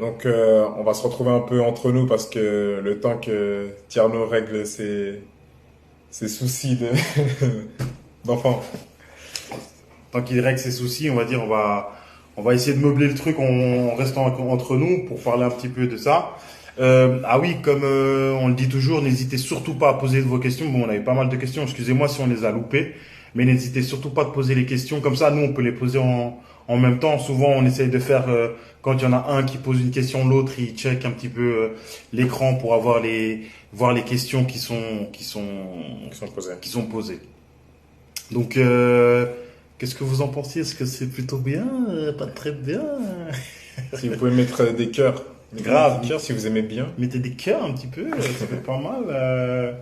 Donc, on va se retrouver un peu entre nous parce que le temps que Tierno règle ses soucis d'enfant. Tant qu'il règle ses soucis, on va dire, on va essayer de meubler le truc en restant entre nous pour parler un petit peu de ça. Ah oui, comme on le dit toujours, n'hésitez surtout pas à poser vos questions. Bon, on avait pas mal de questions, excusez-moi si on les a loupées, mais n'hésitez surtout pas de poser les questions. Comme ça, nous, on peut les poser en même temps. Souvent, on essaye de faire, quand il y en a un qui pose une question, l'autre, il check un petit peu l'écran pour voir les questions Qui sont posés. qui sont posées. Donc, qu'est-ce que vous en pensez? Est-ce que c'est plutôt bien? Pas très bien? Si vous pouvez mettre des cœurs, mettez des petits Grave, cœurs si vous aimez bien. mettez des cœurs un petit peu, ça fait pas mal.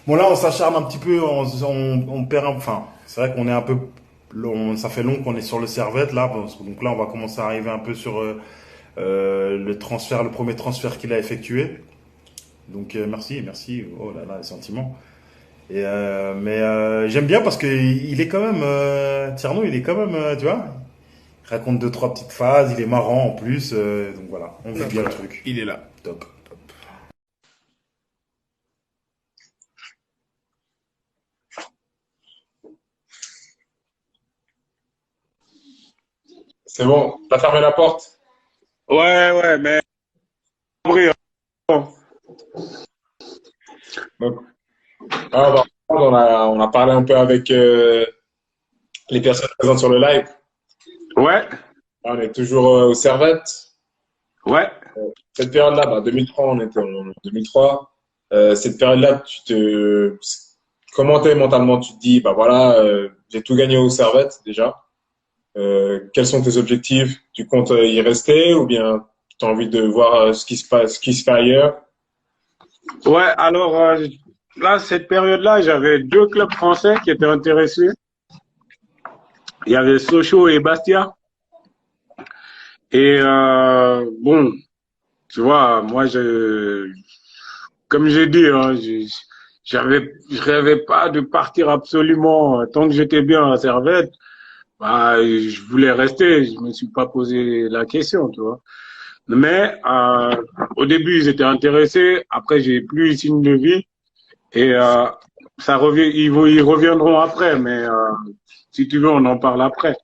Bon, là, on s'acharne un petit peu, on perd enfin, c'est vrai qu'on est un peu, ça fait long qu'on est sur le Servette, là, donc là, on va commencer à arriver un peu sur le transfert, le premier transfert qu'il a effectué. Donc, merci, oh là là, les sentiments. Mais j'aime bien parce que il est quand même, Tierno, il est quand même, tu vois, il raconte deux, trois petites phases, il est marrant en plus, donc voilà, on vit Donc bien le voilà, truc. il est là. Top. C'est bon, t'as fermé la porte. Ouais, ouais, mais abri, hein. Donc, on a parlé un peu avec les personnes présentes sur le live. Ouais, Là, on est toujours au Servette. ouais. Cette période-là, 2003, on était en 2003. Cette période-là, comment t'es mentalement? Tu te dis, bah voilà, j'ai tout gagné au Servette déjà. Quels sont tes objectifs? Tu comptes y rester ou bien tu as envie de voir ce qui se passe, ce qui se fait ailleurs? Ouais, alors là, cette période-là, j'avais deux clubs français qui étaient intéressés. Il y avait Sochaux et Bastia. Et bon, tu vois, moi, comme j'ai dit, hein, je rêvais pas de partir absolument tant que j'étais bien à Servette. Bah, je voulais rester. Je me suis pas posé la question, tu vois. Mais au début, ils étaient intéressés. Après, j'ai plus eu signe de vie. Et ça revient, ils reviendront après. Mais si tu veux, on en parle après.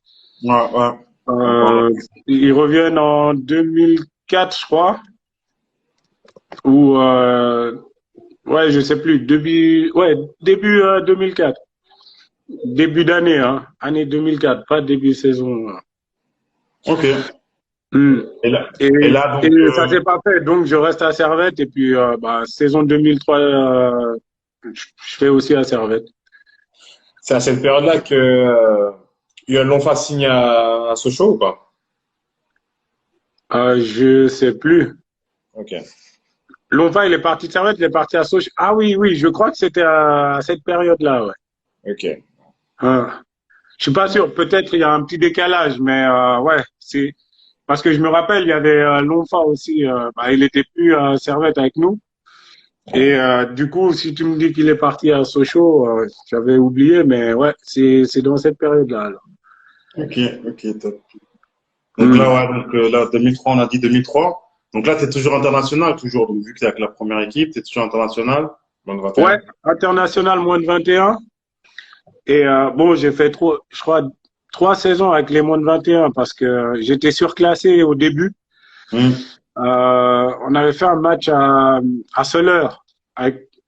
Ouais, ouais. On parle. Euh, ils reviennent en 2004, je crois. Ou ouais, je sais plus. Début 2004. Début d'année, hein. Année 2004, pas début saison. Ok. Hmm. Et là, Et, et là et donc, ça s'est pas fait, donc je reste à Servette et puis bah, saison 2003, je fais aussi à Servette. C'est à cette période-là que Yoann Lonfa signe à Sochaux ou pas? Je sais plus. Ok, Lompa, il est parti de Servette, il est parti à Sochaux. Ah oui, oui, je crois que c'était à cette période-là, ouais. ok. Ah. Je suis pas sûr, peut-être il y a un petit décalage, mais ouais, c'est parce que je me rappelle, il y avait Lompa aussi, bah, il était plus à Servette avec nous. Et du coup, si tu me dis qu'il est parti à Sochaux, j'avais oublié, mais ouais, c'est dans cette période-là. Alors. ok, ok, top. Donc là, Hmm. ouais, donc là, 2003, on a dit 2003. Donc là, tu es toujours international, toujours. Donc vu que tu es avec la première équipe, tu es toujours international. Bande Ouais, 21. international moins de 21. Et bon, j'ai fait je crois, 3 saisons avec les moins de 21 parce que j'étais surclassé au début. Hmm. On avait fait un match à Seuleur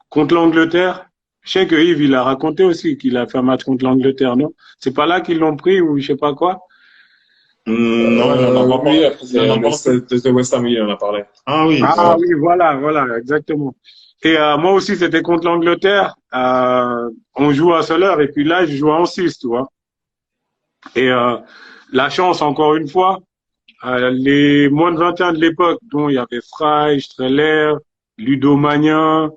contre l'Angleterre. Je sais que Yves, il a raconté aussi qu'il a fait un match contre l'Angleterre, non? C'est pas là qu'ils l'ont pris ou je sais pas quoi. Non, j'en entends Oui, parler. après J'en c'est le entends un peu. stade de West Ham, oui, on en a parlé. Ah oui, Ah ça. oui, voilà, voilà, exactement. Et moi aussi, c'était contre l'Angleterre. On joue à Seuleur et puis là, je joue en 6, tu vois. Et la chance, encore une fois, les moins de 21 de l'époque, dont il y avait Fry, Streller, Ludo Magnin,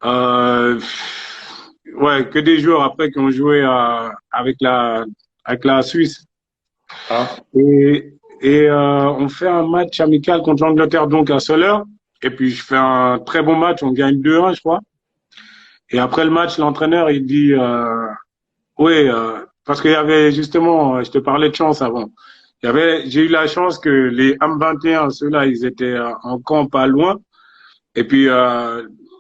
euh, ouais, que des joueurs après qui ont joué avec la Suisse. Ah, Et, on fait un match amical contre l'Angleterre, donc à Seuleur. Et puis je fais un très bon match, on gagne 2-1, je crois. Et après le match, l'entraîneur, il dit, oui, parce qu'il y avait justement, je te parlais de chance avant. J'ai eu la chance que les M21, ceux-là, ils étaient en camp pas loin. Et puis,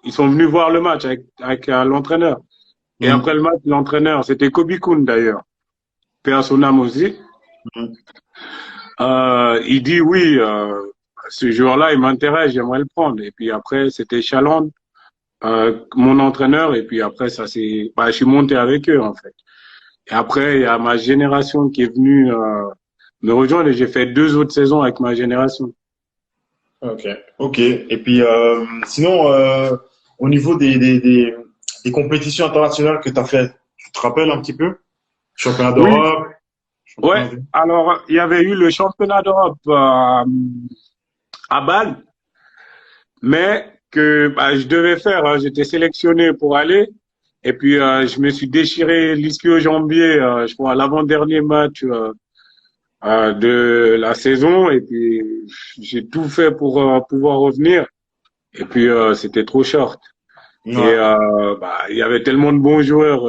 ils sont venus voir le match avec l'entraîneur. Et Mhm. après le match, l'entraîneur, c'était Kobe Koun d'ailleurs, paix à son âme aussi. Mhm. Il dit oui, ce joueur-là, il m'intéresse, j'aimerais le prendre. Et puis après, c'était Chaland, mon entraîneur. Et puis après, je suis monté avec eux en fait. Et après, il y a ma génération qui est venue me rejoindre et j'ai fait 2 autres saisons avec ma génération. Ok. Ok. Et puis, sinon, au niveau des compétitions internationales que tu as fait, tu te rappelles un petit peu? Championnat Oui, d'Europe, championnat ouais. du... Alors, il y avait eu le championnat d'Europe à Bâle, mais que je devais faire. J'étais sélectionné pour aller. Et puis, je me suis déchiré l'ischio-jambier, je crois, à l'avant-dernier match de la saison. Et puis, j'ai tout fait pour pouvoir revenir. Et puis, c'était trop short. Et Ouais. il y avait tellement de bons joueurs.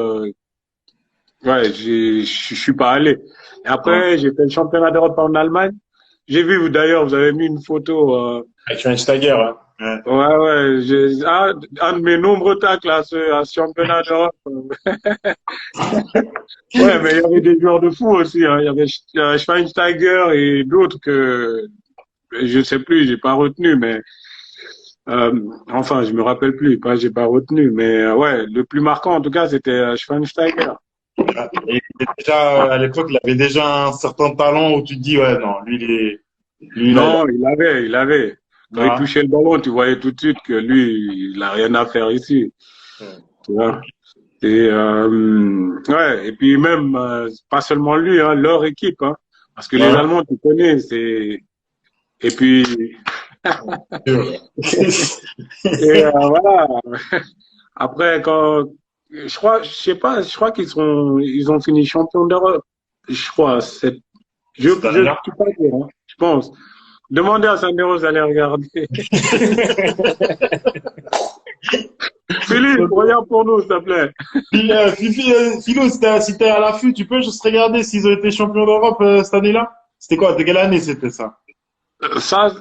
Ouais, je suis pas allé. Et Ouais. après, j'ai fait le championnat d'Europe en Allemagne. J'ai vu, d'ailleurs, vous avez mis une photo. Avec Schweinsteiger, hein. Ouais. Ouais, ouais. Un de mes nombreux tacles à ce championnat d'Europe. Ouais, mais il y avait des joueurs de fou aussi. Hein. Il y avait Schweinsteiger et d'autres que je sais plus, j'ai pas retenu, mais enfin, je me rappelle plus. Pas, j'ai pas retenu, mais ouais, le plus marquant en tout cas, c'était Schweinsteiger. Et déjà, à l'époque, il avait déjà un certain talent où tu te dis, ouais, non, lui, Non, il avait. Quand il ouais. touchait le ballon, tu voyais tout de suite que lui, il a rien à faire ici. Ouais. Tu vois. Et ouais, et puis même pas seulement lui, hein, leur équipe, hein, parce que les Ouais. Allemands, tu connais, c'est et puis voilà. Après je sais pas, je crois ils ont fini champion d'Europe. Je crois, je Cette année-là. suis pas sûr, hein, je pense. Demandez à Sandero d'aller regarder. Philippe, regarde pour nous, s'il te plaît. Puis, Philo, si t'es à l'affût, tu peux juste regarder s'ils ont été champions d'Europe cette année-là? C'était quoi? De quelle année c'était ça? Ça,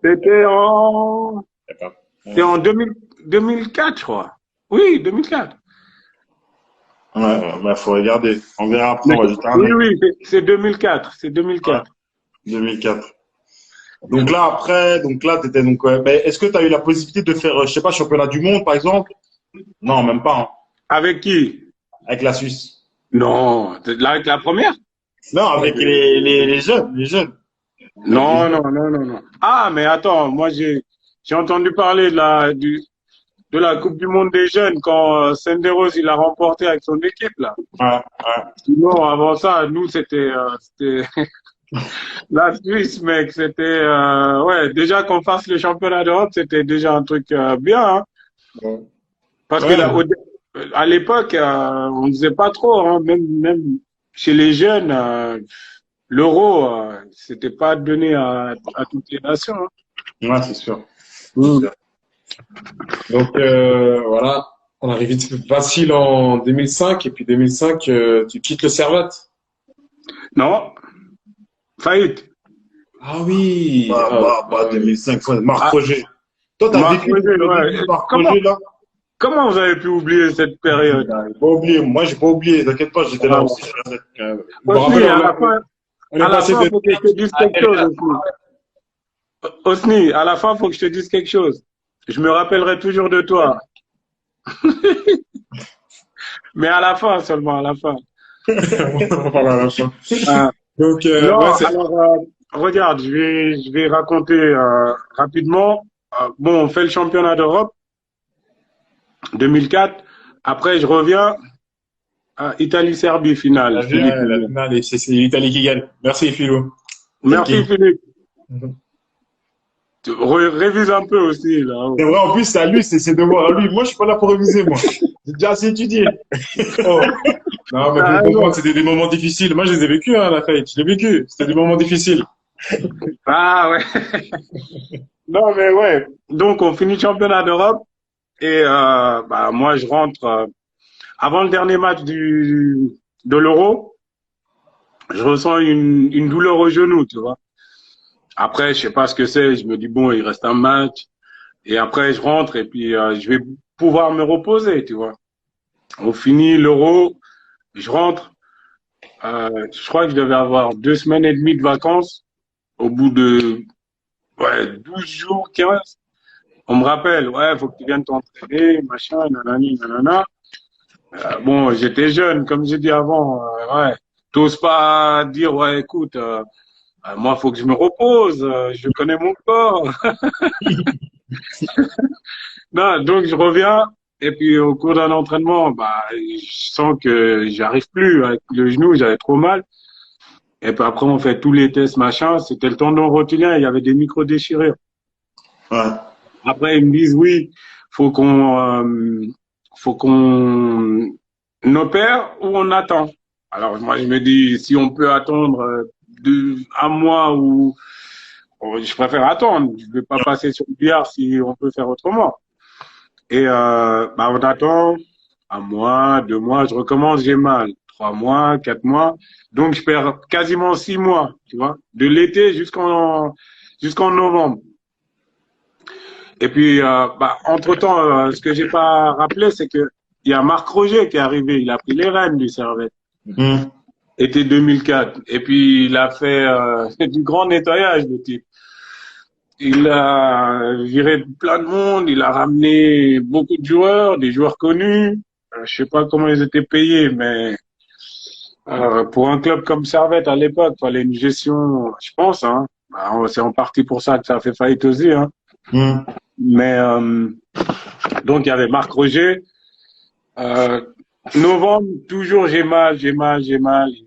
c'était en, D'accord. c'était en 2004, je crois. Oui, 2004. Ouais, bah, faut regarder. On verra après, Mais, on va jeter un oui, œil. oui, c'est 2004. C'est Ouais, 2004. 2004. Donc là, t'étais donc, mais est-ce que tu as eu la possibilité de faire, je sais pas, championnat du monde, par exemple? Non, même pas, hein. Avec qui? Avec la Suisse. Non, là, avec la première? Non, avec les jeunes. Non, non, non, non, non. Ah, mais attends, moi, j'ai entendu parler de la Coupe du Monde des jeunes quand Senderos, il a remporté avec son équipe, là. Ouais, ouais. Sinon, avant ça, nous, c'était la Suisse, mec. C'était, ouais, déjà qu'on fasse le championnat d'Europe, c'était déjà un truc bien, hein. Ouais. Parce que Ouais, là, à l'époque, on ne disait pas trop, hein, même chez les jeunes, l'euro, c'était pas donné à toutes les nations. Hein. Ouais, c'est sûr. C'est Mm. sûr. donc voilà, on arrive vite facile en 2005 et puis 2005, tu quittes le Servette. Non, faillite. Ah oui. Bah, 2005, ouais, Marc Ah, Roger. Toi, t'as Marc vécu Roger, le début ouais. de Marc Roger, là? Comment vous avez pu oublier cette période? J'ai pas oublié. Moi, j'ai pas oublié. T'inquiète pas, j'étais là Ah, aussi. Je me Osni, rappelle, on est à la passé fin, de faut que je te dise quelque chose, Osni. Osni, à la fin, faut que je te dise quelque chose. Je me rappellerai toujours de toi. Mais à la fin seulement, à la fin. on parle à la fin. Ah. Donc Non, ouais, c'est alors, regarde, je vais raconter rapidement. Bon, on fait le championnat d'Europe 2004. Après, je reviens à Italie-Serbie finale. la, Philippe. la finale et c'est l'Italie qui gagne. Merci Philo. Merci, Ok. Philippe. Révise un peu aussi, là. C'est vrai, en plus, c'est à lui, c'est ses devoirs à lui. Moi, je suis pas là pour réviser, moi. J'ai déjà assez étudié. Oh. Non, mais Ah, pour non. comprendre, c'était des moments difficiles. Moi, je les ai vécus, hein, la fête. Je l'ai vécu. C'était des moments difficiles. Ah, ouais. Non, mais ouais. Donc, on finit le championnat d'Europe et moi, je rentre avant le dernier match de l'Euro. je ressens une douleur au genou, tu vois. Après, je sais pas ce que c'est. Je me dis, bon, il reste un match. Et après, je rentre et puis je vais pouvoir me reposer, tu vois. On finit l'Euro, je rentre. Je crois que je devais avoir 2 semaines et demie de vacances. Au bout de 12 jours, 15, on me rappelle, ouais, faut que tu viennes t'entraîner, machin, nanani, nanana. Bon, j'étais jeune, comme j'ai dit avant. Ouais, t'oses pas dire, ouais, écoute, moi, faut que je me repose. Je connais mon corps. Non, donc je reviens et puis au cours d'un entraînement, bah, je sens que j'arrive plus avec le genou, j'avais trop mal. Et puis après, on fait tous les tests, machin. C'était le tendon rotulien, il y avait des micro-déchirures. Ouais. Après, ils me disent, oui, faut qu'on opère ou on attend. Alors, moi, je me dis, si on peut attendre un mois ou je préfère attendre. Je vais pas passer sur le billard si on peut faire autrement. Et bah, on attend un mois, 2 mois, je recommence, j'ai mal. 3 mois, 4 mois. Donc, je perds quasiment 6 mois, tu vois, de l'été jusqu'en novembre. Et puis, bah, entre-temps, ce que j'ai pas rappelé, c'est que il y a Marc Roger qui est arrivé. Il a pris les rênes du Servette. Été 2004. Et puis, il a fait du grand nettoyage, le type. Il a viré plein de monde, il a ramené beaucoup de joueurs, des joueurs connus. Je sais pas comment ils étaient payés, mais pour un club comme Servette à l'époque, il fallait une gestion, je pense. Hein. Bah, c'est en partie pour ça que ça a fait faillite aussi. Hein. Mais donc il y avait Marc Roger. Novembre, toujours j'ai mal, j'ai mal, j'ai mal. Et,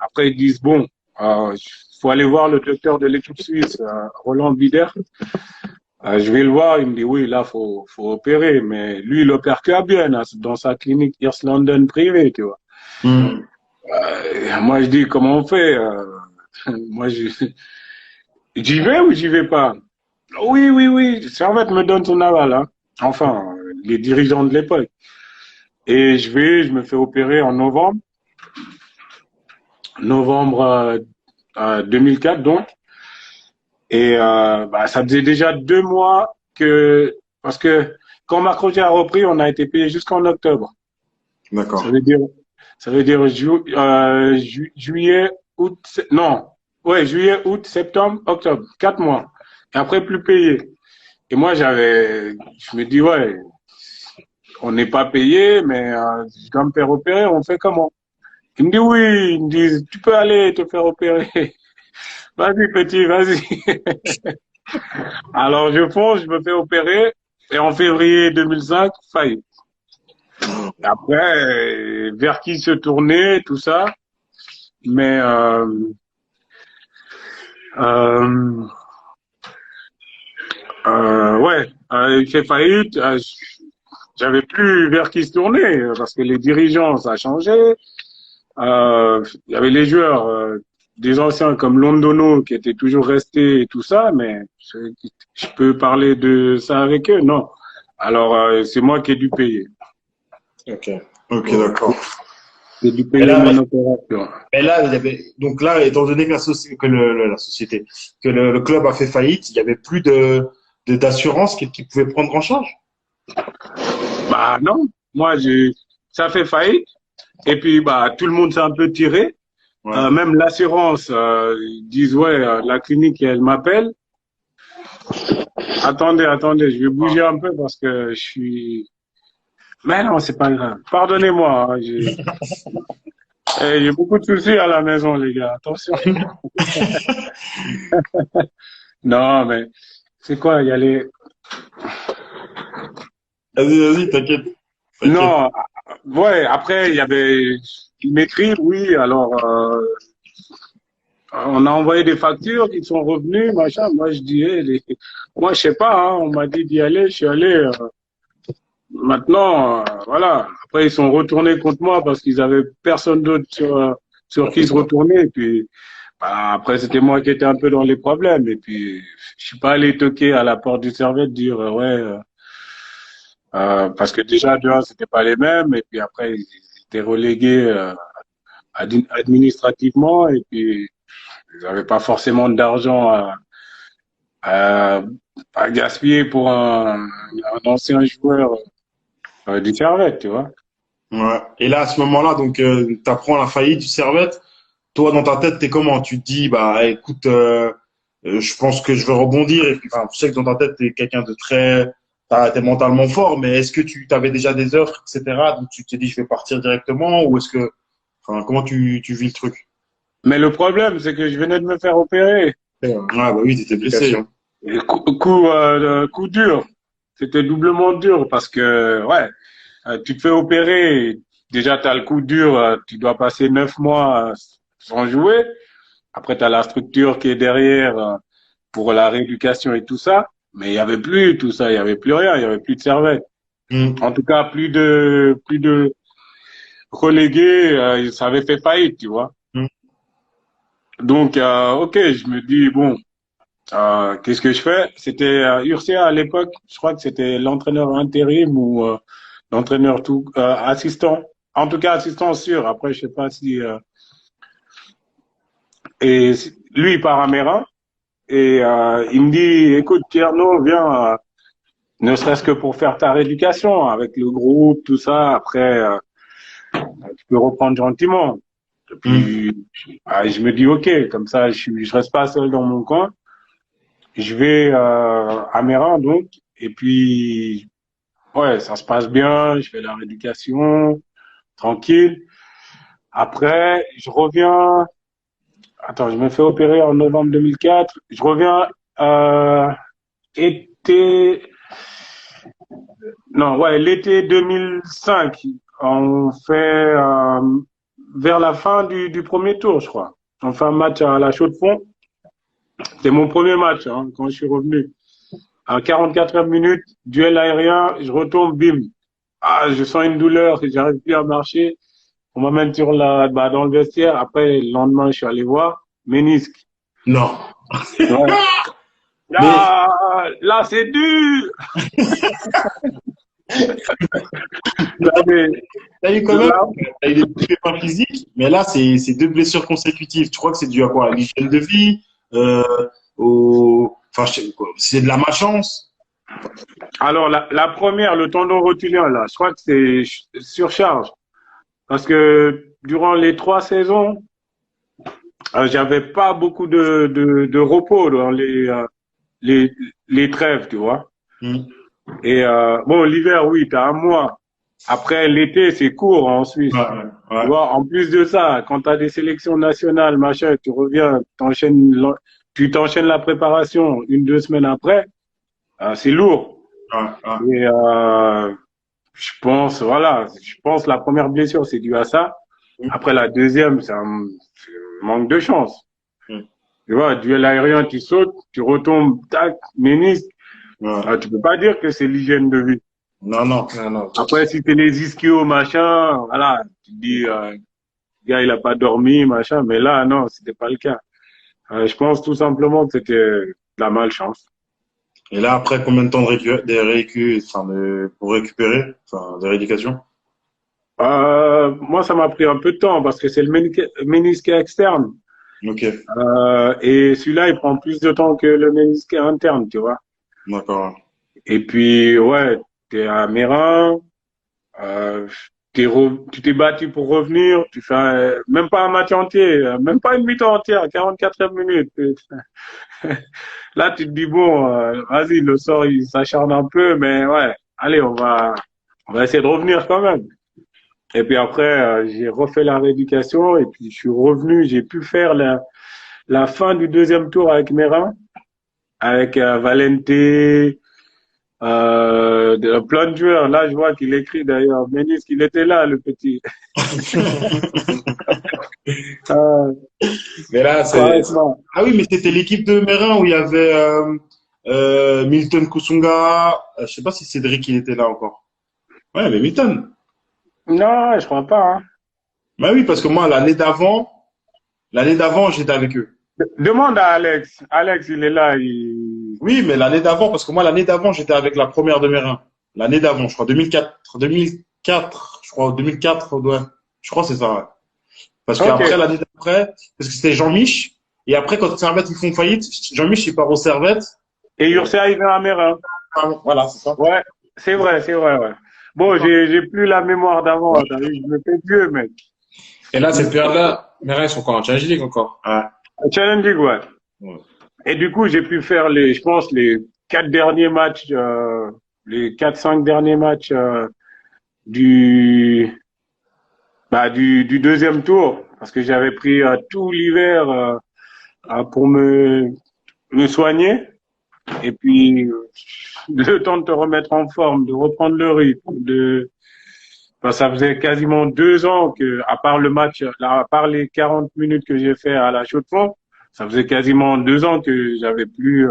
après ils disent bon, faut aller voir le docteur de l'équipe suisse, Roland Bider. Je vais le voir, il me dit oui, là faut opérer, mais lui il opère que à Bienne, hein, dans sa clinique East London privée, tu vois. Moi je dis comment on fait moi j'y vais ou j'y vais pas? Oui, oui, oui, Servette me donne son aval, hein. Enfin, les dirigeants de l'époque. Et je me fais opérer en novembre 2004 donc. Et bah, ça faisait déjà 2 mois parce que quand Marc Roger a repris, on a été payé jusqu'en octobre. D'accord. Ça veut dire juillet, août, non, ouais, juillet, août, septembre, octobre, 4 mois. Et après plus payé. Et moi je me dis ouais, on n'est pas payé, mais je dois me faire opérer, on fait comment? Il me dit oui, il me dit tu peux aller te faire opérer. Vas-y petit, vas-y. Alors je fonce, je me fais opérer et en février 2005, faillite. Après, vers qui se tourner, tout ça. Mais ouais, il fait faillite. J'avais plus vers qui se tourner parce que les dirigeants, ça a changé. Il y avait les joueurs, des anciens comme Londono qui étaient toujours restés et tout ça, mais je peux parler de ça avec eux, non. Alors, c'est moi qui ai dû payer. Ok, d'accord. J'ai dû payer mon opération. Et là, donc là, étant donné que la société, que le club a fait faillite, il n'y avait plus d'assurance qui pouvait prendre en charge? Bah non, moi ça fait faillite et puis bah tout le monde s'est un peu tiré. Ouais. Même l'assurance, ils disent ouais, la clinique elle m'appelle. Attendez, je vais bouger un peu parce que je suis. Mais non, c'est pas grave. Pardonnez-moi, hein, j'ai beaucoup de soucis à la maison, les gars. Attention. Non, mais c'est quoi, il y a les. Vas-y, t'inquiète. Non, ouais, après, il y avait. Ils m'écrivent, oui, alors. On a envoyé des factures qui sont revenues, machin. Moi, je dis, moi, je sais pas, hein, on m'a dit d'y aller, je suis allé. Maintenant, voilà. Après, ils sont retournés contre moi parce qu'ils avaient personne d'autre sur qui se retourner. Et puis, bah, après, c'était moi qui étais un peu dans les problèmes. Et puis, je suis pas allé toquer à la porte du Servette dire, parce que déjà, de un, c'était pas les mêmes. Et puis après, ils étaient relégués administrativement, et puis ils n'avaient pas forcément d'argent à, à gaspiller pour un ancien joueur du Servette, tu vois. Ouais. Et là, à ce moment-là, donc, t'apprends la faillite du Servette. Toi, dans ta tête, t'es comment? Tu te dis, bah, écoute, je pense que je vais rebondir. Et puis, enfin, je sais que dans ta tête, t'es quelqu'un de très, t'es mentalement fort, mais est-ce que tu t'avais déjà des offres, etc. Donc, tu t'es dit, je vais partir directement, ou est-ce que, enfin, comment tu vis le truc? Mais le problème, c'est que je venais de me faire opérer. Ouais, bah oui, t'étais blessé, hein. Et coup dur. C'était doublement dur parce que, ouais, tu te fais opérer. Déjà, tu as le coup dur. Tu dois passer 9 mois sans jouer. Après, tu as la structure qui est derrière pour la rééducation et tout ça. Mais il y avait plus tout ça. Il y avait plus rien. Il y avait plus de Servette. En tout cas, plus de relégués. Ça avait fait faillite, tu vois. Donc, ok, je me dis, bon, qu'est-ce que je fais? C'était Urcia à l'époque. Je crois que c'était l'entraîneur intérim ou l'entraîneur tout assistant. En tout cas, assistant sûr. Après, je sais pas si. Et lui, il part à Mérin et il me dit, écoute, Tierno, viens, ne serait-ce que pour faire ta rééducation avec le groupe, tout ça. Après, tu peux reprendre gentiment. Et puis, je me dis, ok, comme ça, je reste pas seul dans mon coin. Je vais à Mérin, donc, et puis, ouais, ça se passe bien, je fais la rééducation, tranquille. Après, je reviens, attends, je me fais opérer en novembre 2004, je reviens été, non, ouais, l'été 2005, on fait vers la fin du premier tour, je crois. On fait un match à la Chaux-de-Fonds. C'est mon premier match hein, quand je suis revenu. À 44e minute, duel aérien, je retombe, bim. Ah, je sens une douleur, j'arrive plus à marcher. On m'amène sur dans le vestiaire. Après, le lendemain, je suis allé voir. Ménisque. Non. Ouais. Là, c'est dur. T'as eu quand même, t'as eu des petits pépins physiques, mais là, c'est deux blessures consécutives. Tu crois que c'est dû à quoi? À l'hygiène de vie, enfin, c'est de la malchance. Alors, la première, le tendon rotulien, là, je crois que c'est surcharge. Parce que durant les 3 saisons, j'avais pas beaucoup de repos dans les trêves, tu vois. Et bon, l'hiver, oui, t'as un mois. Après, l'été, c'est court en Suisse. Ouais. Tu vois, en plus de ça, quand t'as des sélections nationales, machin, tu reviens, tu t'enchaînes la préparation 1, 2 semaines après, c'est lourd. Et je pense la première blessure, c'est dû à ça. Après, la deuxième, c'est un manque de chance. Tu vois, duel aérien, tu sautes, tu retombes, tac, ménisque. Tu peux pas dire que c'est l'hygiène de vie. Non. Après, si t'es les ischios, machin, voilà, tu te dis, le gars, il a pas dormi, machin, mais là, non, c'était pas le cas. Je pense tout simplement que c'était de la malchance. Et là, après combien de temps pour récupérer, enfin, de rééducation? Moi, ça m'a pris un peu de temps parce que c'est le ménisque externe. Ok. Et celui-là, il prend plus de temps que le ménisque interne, tu vois. D'accord. Et puis, ouais, t'es à Mérin, tu t'es battu pour revenir, tu fais même pas un match entier, même pas une mi-temps entière, 44e minute. Là, tu te dis, bon, vas-y, le sort, il s'acharne un peu, mais ouais, allez, on va essayer de revenir quand même. Et puis après, j'ai refait la rééducation et puis je suis revenu, j'ai pu faire la fin du deuxième tour avec Mérin, avec Valente, plein de joueurs. Là, je vois qu'il écrit d'ailleurs. Ménisque, il était là, le petit. Mais là, ah oui, mais c'était l'équipe de Mérin où il y avait Milton Kusunga. Je sais pas si Cédric il était là encore. Ouais, il y avait Milton. Non, je crois pas. Hein. Bah oui, parce que moi, l'année d'avant, j'étais avec eux. Demande à Alex. Alex, il est là. Oui, mais l'année d'avant, parce que moi, l'année d'avant, j'étais avec la première de Mérin. L'année d'avant, je crois, 2004, je crois, 2004, ouais. Je crois que c'est ça, ouais. Parce Ok. qu'après, l'année d'après, parce que c'était Jean-Mich, et après, quand Servette, ils font faillite, Jean-Mich, il part au Servette. Et Ursa, il vient à Mérin. Voilà, c'est ça. Ouais, c'est vrai, ouais. Bon, j'ai plus la mémoire d'avant, t'as vu, je me fais vieux, mec. Et là, cette période-là, Mera, ils sont encore en Challenge League encore. Ouais. Challenge League, ouais. Ouais. Et du coup, j'ai pu faire je pense, les 4 derniers matchs, les 4, 5 derniers matchs du, du deuxième tour, parce que j'avais pris tout l'hiver pour me soigner. Et puis, le temps de te remettre en forme, de reprendre le rythme, ça faisait quasiment 2 ans que, à part le match, à part les 40 minutes que j'ai fait à la chaux de fonds, ça faisait quasiment 2 ans que j'avais plus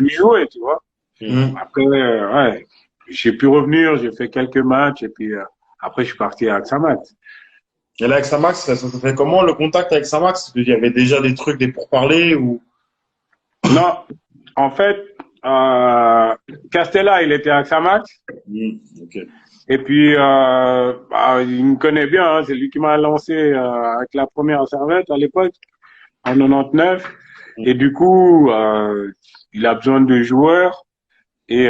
joué, tu vois. Mm. Après, ouais, j'ai pu revenir, j'ai fait quelques matchs et puis après je suis parti à Xamax. Et là, avec Samax, ça se fait comment le contact avec Samax? Il y avait déjà des trucs, des pourparlers ou? Non, en fait, Castella, il était à Xamax Ok. et puis il me connaît bien, hein, c'est lui qui m'a lancé avec la première Servette à l'époque en 99 et du coup il a besoin de joueurs et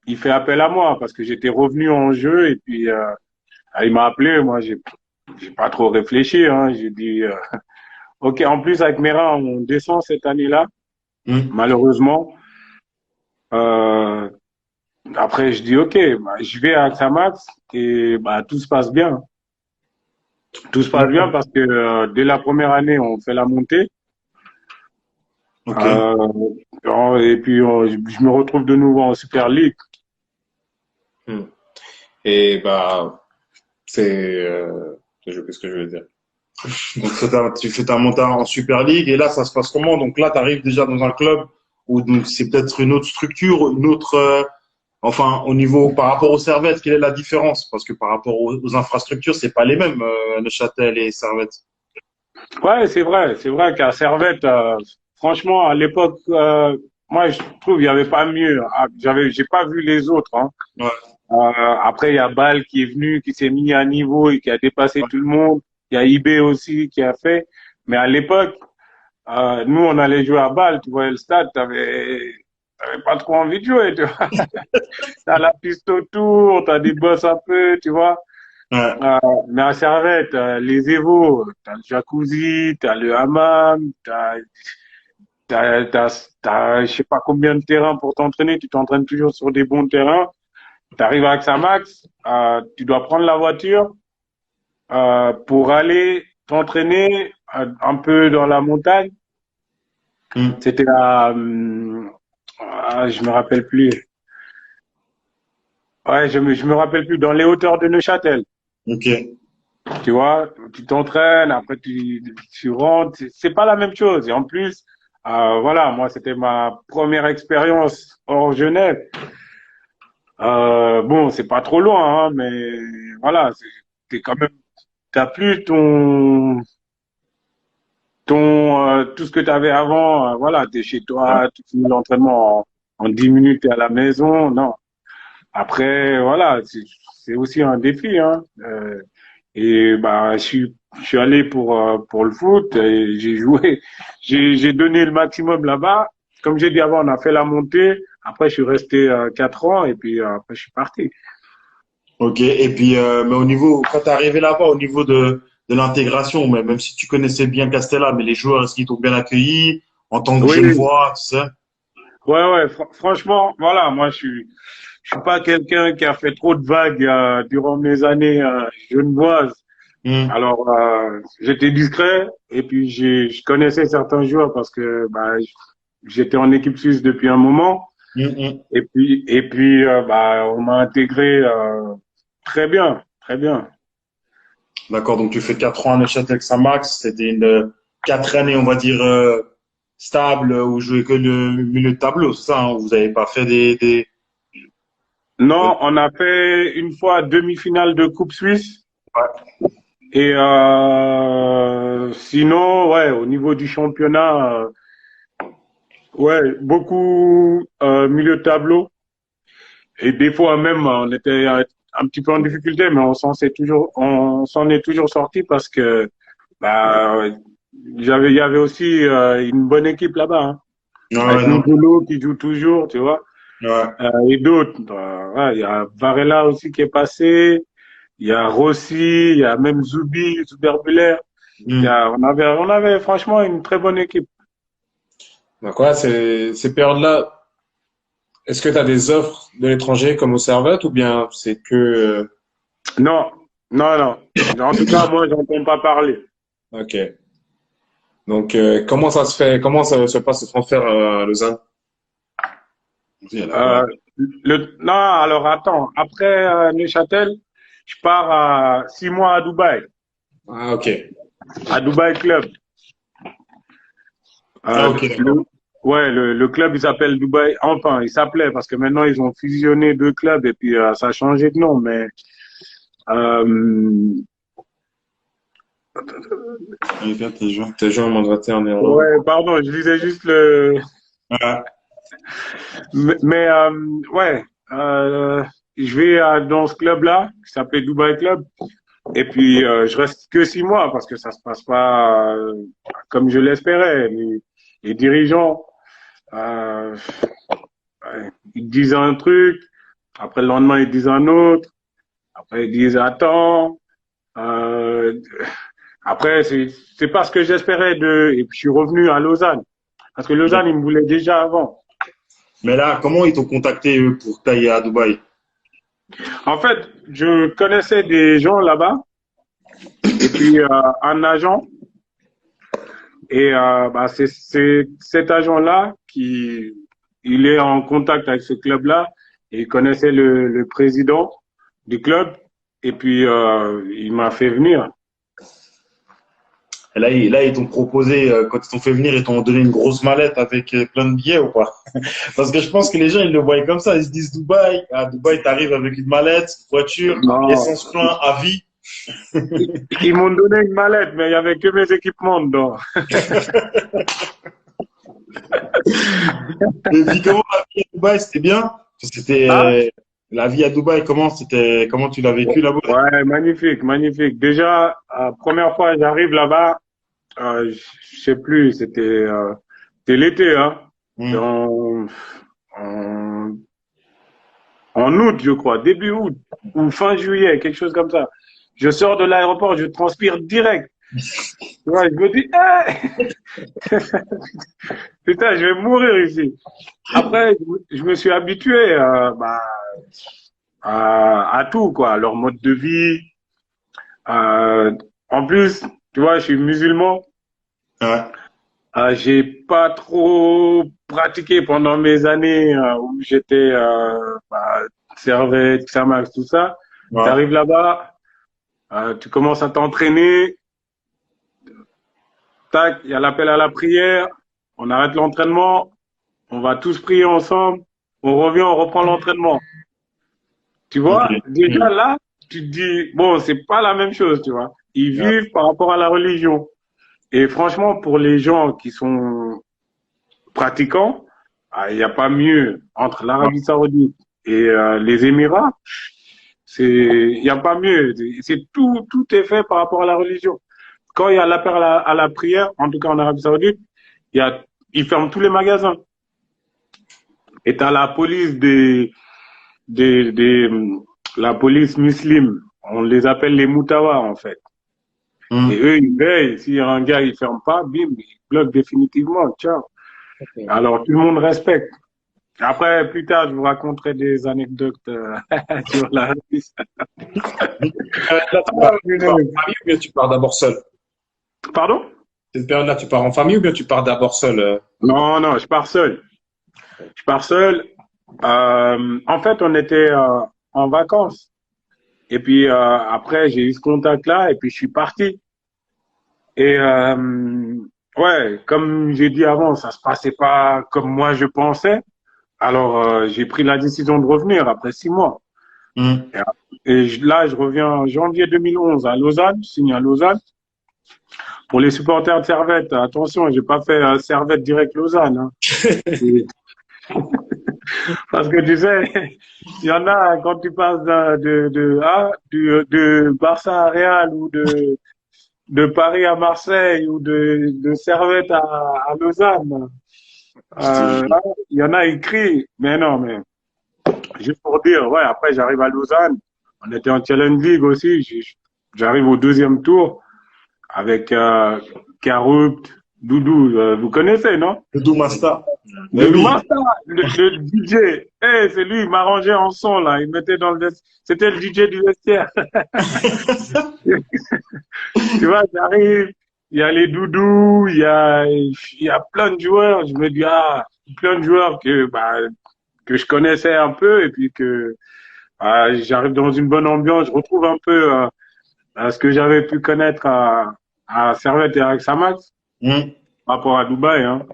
il fait appel à moi parce que j'étais revenu en jeu et puis il m'a appelé, moi j'ai pas trop réfléchi, hein. J'ai dit ok. En plus avec Mera, on descend cette année-là, Mm. malheureusement. Euh, Après je dis ok, je vais à Xamax et tout se passe bien. Tout se passe bien D'accord. parce que dès la première année, on fait la montée. Ok. Et puis je me retrouve de nouveau en Super League. Hmm. Et bah, c'est, je sais plus ce que je veux dire. Donc, tu fais ta montée en Super League et là, ça se passe comment? Donc là, tu arrives déjà dans un club où donc c'est peut-être une autre structure, une autre, enfin, au niveau par rapport aux Servette, quelle est la différence? Parce que par rapport aux infrastructures, c'est pas les mêmes, Neuchâtel et Servette. Ouais, c'est vrai qu'à Servette, franchement, à l'époque, moi, je trouve il y avait pas mieux. J'ai pas vu les autres, hein. Ouais, Après, il y a Bâle qui est venu, qui s'est mis à niveau et qui a dépassé ouais, tout le monde. Il y a IB aussi qui a fait. Mais à l'époque, nous, on allait jouer à Bâle. Tu voyais le stade, t'avais pas trop envie de jouer, tu vois. T'as la piste autour, t'as des bosses un peu, tu vois. ouais. Euh, mais à Servette, les Évos, t'as le jacuzzi, t'as le hammam, je sais pas combien de terrains pour t'entraîner. Tu t'entraînes toujours sur des bons terrains. Tu arrives à Xamax, tu dois prendre la voiture pour aller t'entraîner un peu dans la montagne. Mm. C'était je me rappelle plus. Ouais, je me rappelle plus. Dans les hauteurs de Neuchâtel. Ok. Tu vois, tu t'entraînes, après tu rentres. C'est pas la même chose. Et en plus, voilà, moi, c'était ma première expérience hors Genève. Bon, c'est pas trop loin, hein, mais voilà, t'es quand même, t'as plus tout ce que tu avais avant. Voilà, t'es chez Ouais. toi, tu finis l'entraînement en 10 minutes, t'es à la maison. Non. Après, voilà, c'est aussi un défi, hein. Et je suis allé pour le foot et j'ai joué, j'ai donné le maximum là-bas. Comme j'ai dit avant, on a fait la montée. Après, je suis resté 4 ans et puis après, je suis parti. Ok. Et puis, mais au niveau, quand t'es arrivé là-bas, au niveau de l'intégration, même si tu connaissais bien Castella, mais les joueurs, est-ce qu'ils t'ont bien accueilli en tant que Oui, Genevois, tu sais? ouais. Franchement, voilà, moi, je suis pas quelqu'un qui a fait trop de vagues durant mes années genevoises. Mm. Alors, j'étais discret et puis je connaissais certains joueurs parce que j'étais en équipe suisse depuis un moment. Mm, mm. Et puis on m'a intégré très bien, très bien. D'accord, donc tu fais 4 ans à Neuchâtel Xamax, c'était une 4 années, on va dire, stable, où vous jouez que le milieu de tableau, c'est ça, hein, vous n'avez pas fait Non, on a fait une fois demi-finale de Coupe Suisse Ouais. et sinon, ouais, au niveau du championnat, ouais, beaucoup milieu de tableau et des fois même on était un petit peu en difficulté, mais on s'en est toujours sorti parce que bah, il y avait aussi une bonne équipe là-bas, hein, Ouais, avec ouais, non. Nibolo qui joue toujours, tu vois, Ouais. et d'autres. Ouais, il y a Varela aussi qui est passé, il y a Rossi, il y a même Zuber Buller. Hmm. On avait franchement une très bonne équipe. Donc, ouais, ces périodes-là, est-ce que tu as des offres de l'étranger comme au Servette ou bien c'est que. Non, non, non. En tout cas, moi, j'entends pas parler. Ok. Donc, comment ça se fait? Comment ça se passe le transfert à Lausanne? Si, elle a pas. Euh, non, alors attends. Après Neuchâtel, je pars à 6 mois Ah, ok. à Dubaï Club. Ah, Euh, ok, le, d'accord. ouais, le club, il s'appelle Dubaï. Enfin, il s'appelait parce que maintenant, ils ont fusionné deux clubs et puis ça a changé de nom. Mais euh, Allez, viens, t'es joué. T'es joué en mandaté en Irlande. ouais, pardon, je disais juste le. Ouais. Mais ouais, je vais dans ce club-là, qui s'appelait Dubaï Club. Et puis, je reste que 6 mois parce que ça se passe pas comme je l'espérais. Les dirigeants, euh, ouais, ils disent un truc, après le lendemain, ils disent un autre, après ils disent attends. Euh, Après, c'est pas ce que j'espérais de. Et puis, je suis revenu à Lausanne parce que Lausanne, ils me voulaient déjà avant. Mais là, comment ils t'ont contacté eux, pour tailler à Dubaï? En fait, je connaissais des gens là-bas et puis un agent. Et bah, c'est cet agent-là qui il est en contact avec ce club-là et il connaissait le président du club et puis il m'a fait venir. Et là, ils t'ont proposé, quand ils t'ont fait venir, ils t'ont donné une grosse mallette avec plein de billets ou pas? Parce que je pense que les gens, ils le voient comme ça. Ils se disent Dubaï. À Dubaï, t'arrives avec une mallette, voiture, Non, essence plein à vie. ils m'ont donné une mallette, mais il y avait que mes équipements dedans. Et puis, comment la vie à Dubaï, c'était bien? Ah, C'était, la vie à Dubaï, comment tu l'as vécu là-bas? ouais, magnifique, magnifique. Déjà, première fois j'arrive là-bas, je sais plus, c'était l'été, hein. C'était Hmm. en, en août, je crois, début août ou fin juillet, quelque chose comme ça. Je sors de l'aéroport, je transpire direct. Tu vois, je me dis, putain, je vais mourir ici. Après, je me suis habitué bah, à tout, quoi, à leur mode de vie. Euh, En plus, tu vois, je suis musulman. Ouais. J'ai pas trop pratiqué pendant mes années où j'étais bah, Servette, Xamax, tout ça. Tu Ouais. arrives là-bas, tu commences à t'entraîner, tac, il y a l'appel à la prière, on arrête l'entraînement, on va tous prier ensemble, on revient, on reprend l'entraînement. Tu Ok. vois, déjà Hmm. là, tu te dis, bon, c'est pas la même chose, tu vois. Ils Ouais. vivent par rapport à la religion. Et franchement, pour les gens qui sont pratiquants, il n'y a pas mieux entre Ouais. l'Arabie Saoudite et les Émirats. Il n'y a pas mieux. C'est tout est fait par rapport à la religion. Quand il y a l'appel à la prière, en tout cas en Arabie Saoudite, ils ferment tous les magasins. Et tu as la police des, la police musulmane. On les appelle les Moutawa, en fait. Et Hmm. eux, ils veillent. Si un gars, il ferme pas, bim, ils bloquent définitivement. Ciao. Ok. Alors, tout le monde respecte. Après, plus tard, je vous raconterai des anecdotes sur la Suisse. Là, tu pars en famille ou bien tu pars d'abord seul? Pardon? Cette période-là, tu pars en famille ou bien tu pars d'abord seul? Non, non, je pars seul. Je pars seul. En fait, on était en vacances. Et puis après, j'ai eu ce contact-là et puis je suis parti. Et ouais, comme j'ai dit avant, ça se passait pas comme moi je pensais. Alors j'ai pris la décision de revenir après 6 mois. Hmm. Et là, je reviens en janvier 2011 à Lausanne, je signe à Lausanne. Pour les supporters de Servette, attention, j'ai pas fait Servette direct Lausanne, hein. Parce que tu sais, il y en a, quand tu passes de Barça à Real ou de Paris à Marseille ou de Servette à Lausanne, Je te jure. là, il y en a écrit, mais non, mais juste pour dire, ouais, après j'arrive à Lausanne, on était en Challenge League aussi, j'arrive au deuxième tour avec Karupt, Doudou, vous connaissez, non? Le Doomasta. Mais Doudou oui. Masta, le DJ, c'est lui, il m'arrangeait en son là, il mettait dans c'était le DJ du vestiaire. Tu vois, j'arrive, il y a les Doudous, il y a plein de joueurs, je me dis, plein de joueurs que je connaissais un peu et puis que j'arrive dans une bonne ambiance, je retrouve un peu ce que j'avais pu connaître à Servette et avec Samax Mm. par rapport à Dubaï. Hein.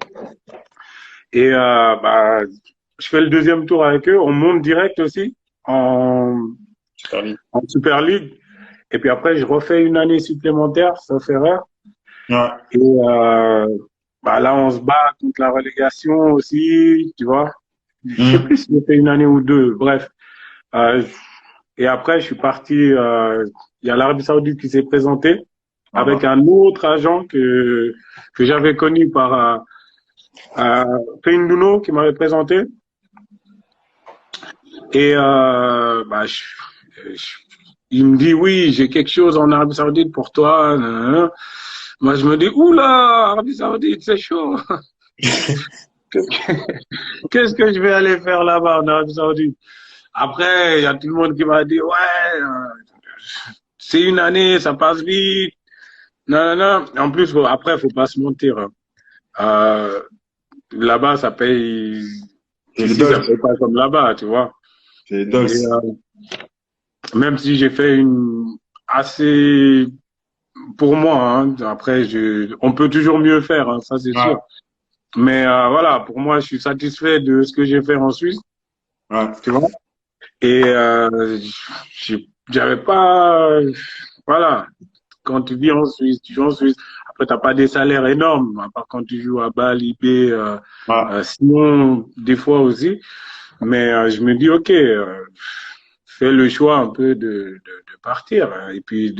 Et je fais le deuxième tour avec eux, on monte direct aussi en, Super League. en Super League. Et puis après, je refais une année supplémentaire, sauf erreur. Ouais. Et là, on se bat contre la relégation aussi, tu vois. Je sais plus si j'ai fait une année ou deux, bref. Et après, je suis parti. Il y a l'Arabie Saoudite qui s'est présenté avec un autre agent que j'avais connu par Feindouno qui m'avait présenté. Et il me dit oui, j'ai quelque chose en Arabie Saoudite pour toi. Nanana. Moi, je me dis oula, Arabie Saoudite, c'est chaud. Qu'est-ce que je vais aller faire là-bas en Arabie Saoudite? Après, il y a tout le monde qui m'a dit ouais, c'est une année, ça passe vite. Non, non, non. En plus, après, faut pas se mentir. Hein. Là-bas, ça paye. Ici, ça paye pas comme là-bas, tu vois. C'est les dogs. Même si j'ai fait une assez pour moi. Hein, après, on peut toujours mieux faire, hein, ça c'est sûr. Mais voilà, pour moi, je suis satisfait de ce que j'ai fait en Suisse. Tu vois. Et j'avais pas, voilà. Quand tu vis en Suisse, tu joues en Suisse. Après, t'as pas des salaires énormes, à part quand tu joues à Bâle, IB, sinon, des fois aussi. Mais je me dis, ok, fais le choix un peu de partir, hein, et puis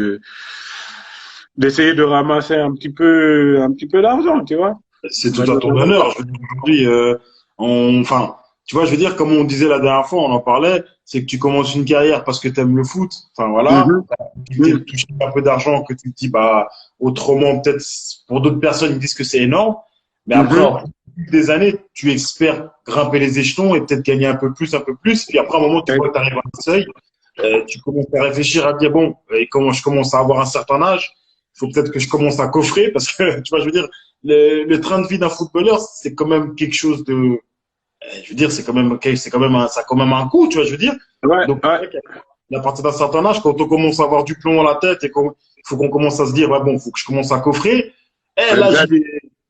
d'essayer de ramasser un petit peu d'argent, tu vois. C'est tout à ton honneur. Aujourd'hui, enfin, tu vois, je veux dire, comme on disait la dernière fois, on en parlait, c'est que tu commences une carrière parce que tu aimes le foot. Enfin, voilà. Tu touches un peu d'argent que tu te dis, bah, autrement, peut-être, pour d'autres personnes, ils disent que c'est énorme. Mais après, des années, tu espères grimper les échelons et peut-être gagner un peu plus. Puis après, à un moment, tu vois que tu arrives à un seuil, tu commences à réfléchir à dire, bon, et comment je commence à avoir un certain âge, il faut peut-être que je commence à coffrer parce que, tu vois, je veux dire, le train de vie d'un footballeur, c'est quand même quelque chose de, je veux dire, ça a quand même un coût, tu vois, je veux dire. Donc, à partir d'un certain âge, quand on commence à avoir du plomb dans la tête et qu'il faut qu'on commence à se dire, ouais, bon, faut que je commence à coffrer. Là,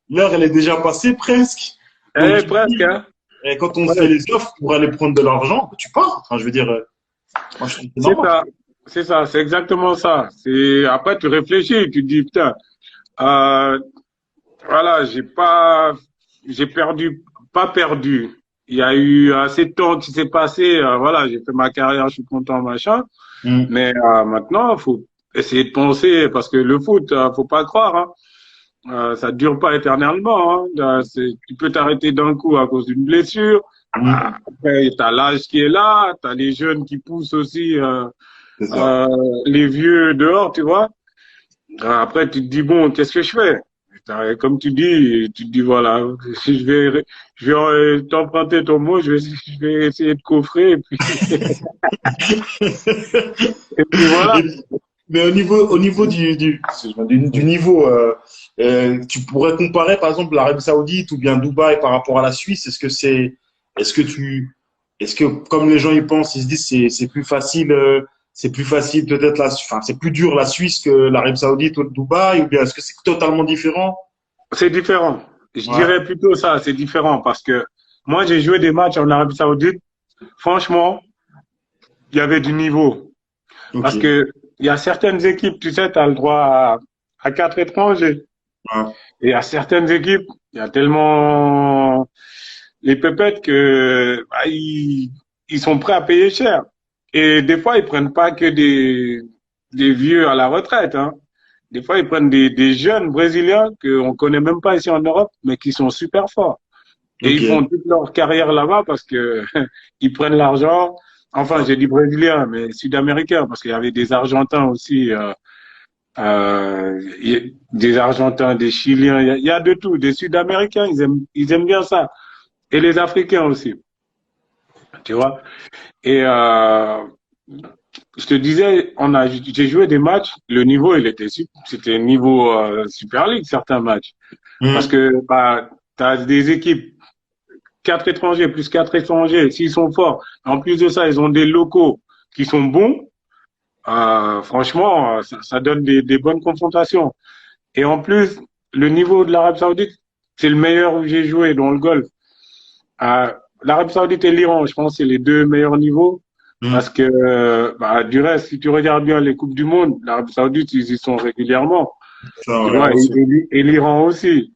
l'heure, elle est déjà passée presque. Elle est presque, hein. Et quand on fait les offres pour aller prendre de l'argent, tu pars. Enfin, je veux dire, moi, je trouve que c'est ça, c'est exactement ça. Après, tu réfléchis, tu te dis, putain, voilà, pas perdu. Il y a eu assez de temps qui s'est passé. Voilà, j'ai fait ma carrière, je suis content, machin. Mais maintenant, faut essayer de penser parce que le foot, faut pas croire. Hein, ça dure pas éternellement. Hein. Tu peux t'arrêter d'un coup à cause d'une blessure. Après, t'as l'âge qui est là, t'as les jeunes qui poussent aussi, les vieux dehors, tu vois. Après, tu te dis bon, qu'est-ce que je fais? Comme tu te dis voilà, si je vais t'emprunter ton mot, je vais essayer de coffrer et puis, et puis voilà. Mais au niveau du niveau, tu pourrais comparer par exemple l'Arabie Saoudite ou bien Dubaï par rapport à la Suisse. Est-ce que comme les gens y pensent, ils se disent c'est plus facile, peut-être c'est plus dur la Suisse que l'Arabie Saoudite ou le Dubaï, ou bien est-ce que c'est totalement différent? C'est différent. Je dirais plutôt ça, c'est différent parce que moi j'ai joué des matchs en Arabie Saoudite. Franchement, il y avait du niveau. Parce que il y a certaines équipes, tu sais, tu as le droit à 4 étrangers. Et à certaines équipes, il y a tellement les pépettes que ils sont prêts à payer cher. Et des fois, ils prennent pas que des vieux à la retraite, hein. Des fois, ils prennent des jeunes Brésiliens qu'on connaît même pas ici en Europe, mais qui sont super forts. Et ils font toute leur carrière là-bas parce que ils prennent l'argent. Enfin, j'ai dit Brésiliens, mais Sud-Américains, parce qu'il y avait des Argentins aussi, des Argentins, des Chiliens, il y a de tout. Des Sud-Américains, ils aiment bien ça. Et les Africains aussi, tu vois. Et je te disais, j'ai joué des matchs, le niveau, c'était niveau Super League, certains matchs. Parce que bah, tu as des équipes, 4 étrangers, plus 4 étrangers, s'ils sont forts. En plus de ça, ils ont des locaux qui sont bons. Franchement, ça donne des bonnes confrontations. Et en plus, le niveau de l'Arabie Saoudite, c'est le meilleur où j'ai joué dans le golf. L'Arabie Saoudite et l'Iran, je pense, c'est les 2 meilleurs niveaux. Parce que, bah, du reste, si tu regardes bien les Coupes du Monde, l'Arabie Saoudite, ils y sont régulièrement. Tu vois, et l'Iran aussi.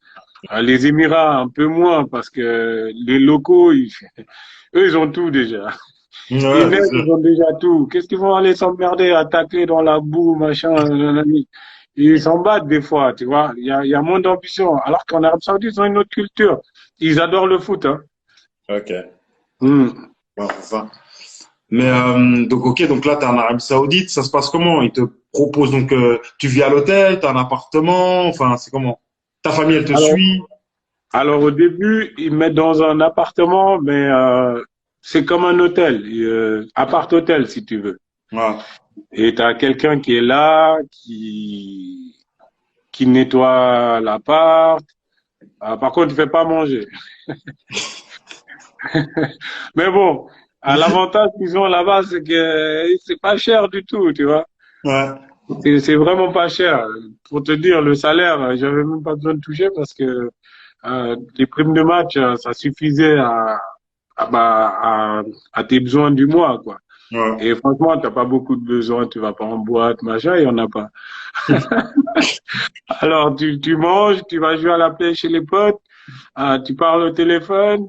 Les Émirats, un peu moins, parce que les locaux, eux, ils ont tout déjà. Ils ont déjà tout. Qu'est-ce qu'ils vont aller s'emmerder, attaquer dans la boue, machin, ils s'en battent des fois, tu vois. Il y a moins d'ambition. Alors qu'en Arabie Saoudite, ils ont une autre culture. Ils adorent le foot, hein. Ok. Bon, ça. Mais donc ok, donc là t'es en Arabie Saoudite, ça se passe comment? Ils te proposent donc tu vis à l'hôtel, t'as un appartement, enfin c'est comment? Ta famille elle te suit? Alors au début ils me mettent dans un appartement, mais c'est comme un hôtel, appart-hôtel si tu veux. Ouais. Et t'as quelqu'un qui est là, qui nettoie l'appart. Par contre, il fait pas manger. Mais bon, l'avantage qu'ils ont là-bas, c'est que c'est pas cher du tout, tu vois. Ouais. C'est vraiment pas cher. Pour te dire, le salaire, j'avais même pas besoin de toucher parce que les primes de match, ça suffisait à tes besoins du mois, quoi. Ouais. Et franchement, t'as pas beaucoup de besoins, tu vas pas en boîte, machin, il y en a pas. Alors, tu manges, tu vas jouer à la play chez les potes, tu parles au téléphone,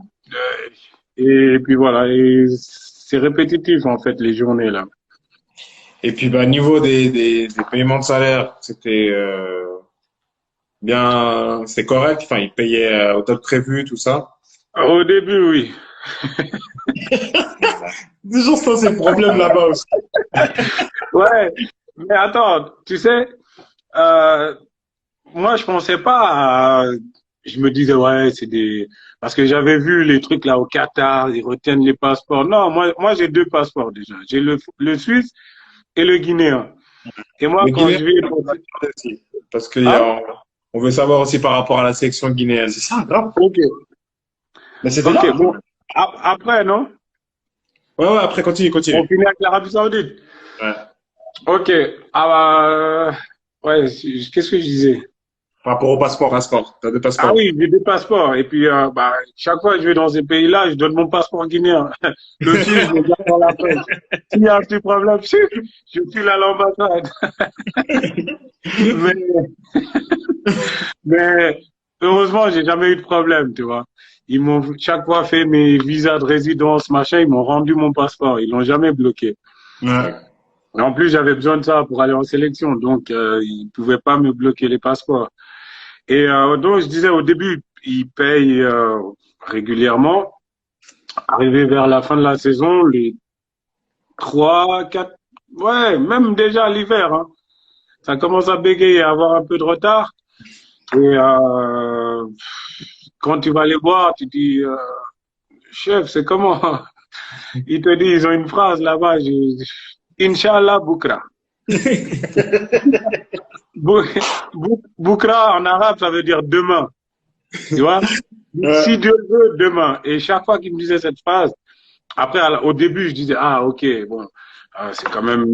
et puis voilà, et c'est répétitif en fait les journées là. Et puis, bah, niveau des paiements de salaire, c'était bien, c'était correct. Enfin, ils payaient au top prévu, tout ça. Au début, oui. Toujours ça, c'est le problème là-bas aussi. Ouais, mais attends, tu sais, moi je pensais pas je me disais ouais, parce que j'avais vu les trucs là au Qatar, ils retiennent les passeports. Non, moi j'ai 2 passeports déjà. J'ai le suisse et le guinéen. Et moi Le quand Guinéen, je vais aussi, parce on veut savoir aussi par rapport à la sélection guinéenne. C'est ça, grave. OK. Mais c'était OK, là. bon. Après non? Ouais, après, continue. On finit avec l'Arabie Saoudite. Ouais. OK. Ouais, qu'est-ce que je disais? Par rapport au passeport. T'as 2 passeports. Ah oui, j'ai 2 passeports. Et puis, bah, chaque fois que je vais dans ces pays-là, je donne mon passeport guinéen. Le suisse, je le garde dans la poche. S'il y a un petit problème, je file à l'ambassade. mais heureusement, j'ai jamais eu de problème, tu vois. Ils m'ont chaque fois fait mes visas de résidence, machin, ils m'ont rendu mon passeport. Ils l'ont jamais bloqué. Ouais. Et en plus, j'avais besoin de ça pour aller en sélection. Donc, ils pouvaient pas me bloquer les passeports. Et donc, je disais au début, ils payent régulièrement. Arrivé vers la fin de la saison, les 3, 4, ouais, même déjà l'hiver, hein, ça commence à bégayer, à avoir un peu de retard. Et quand tu vas les voir, tu dis, chef, c'est comment? Ils te disent, ils ont une phrase là-bas, Inch'Allah Boukra. Boukra en arabe, ça veut dire demain. Tu vois? Si Dieu veut, demain. Et chaque fois qu'il me disait cette phrase, après, au début, je disais, ah, ok, bon, c'est quand même,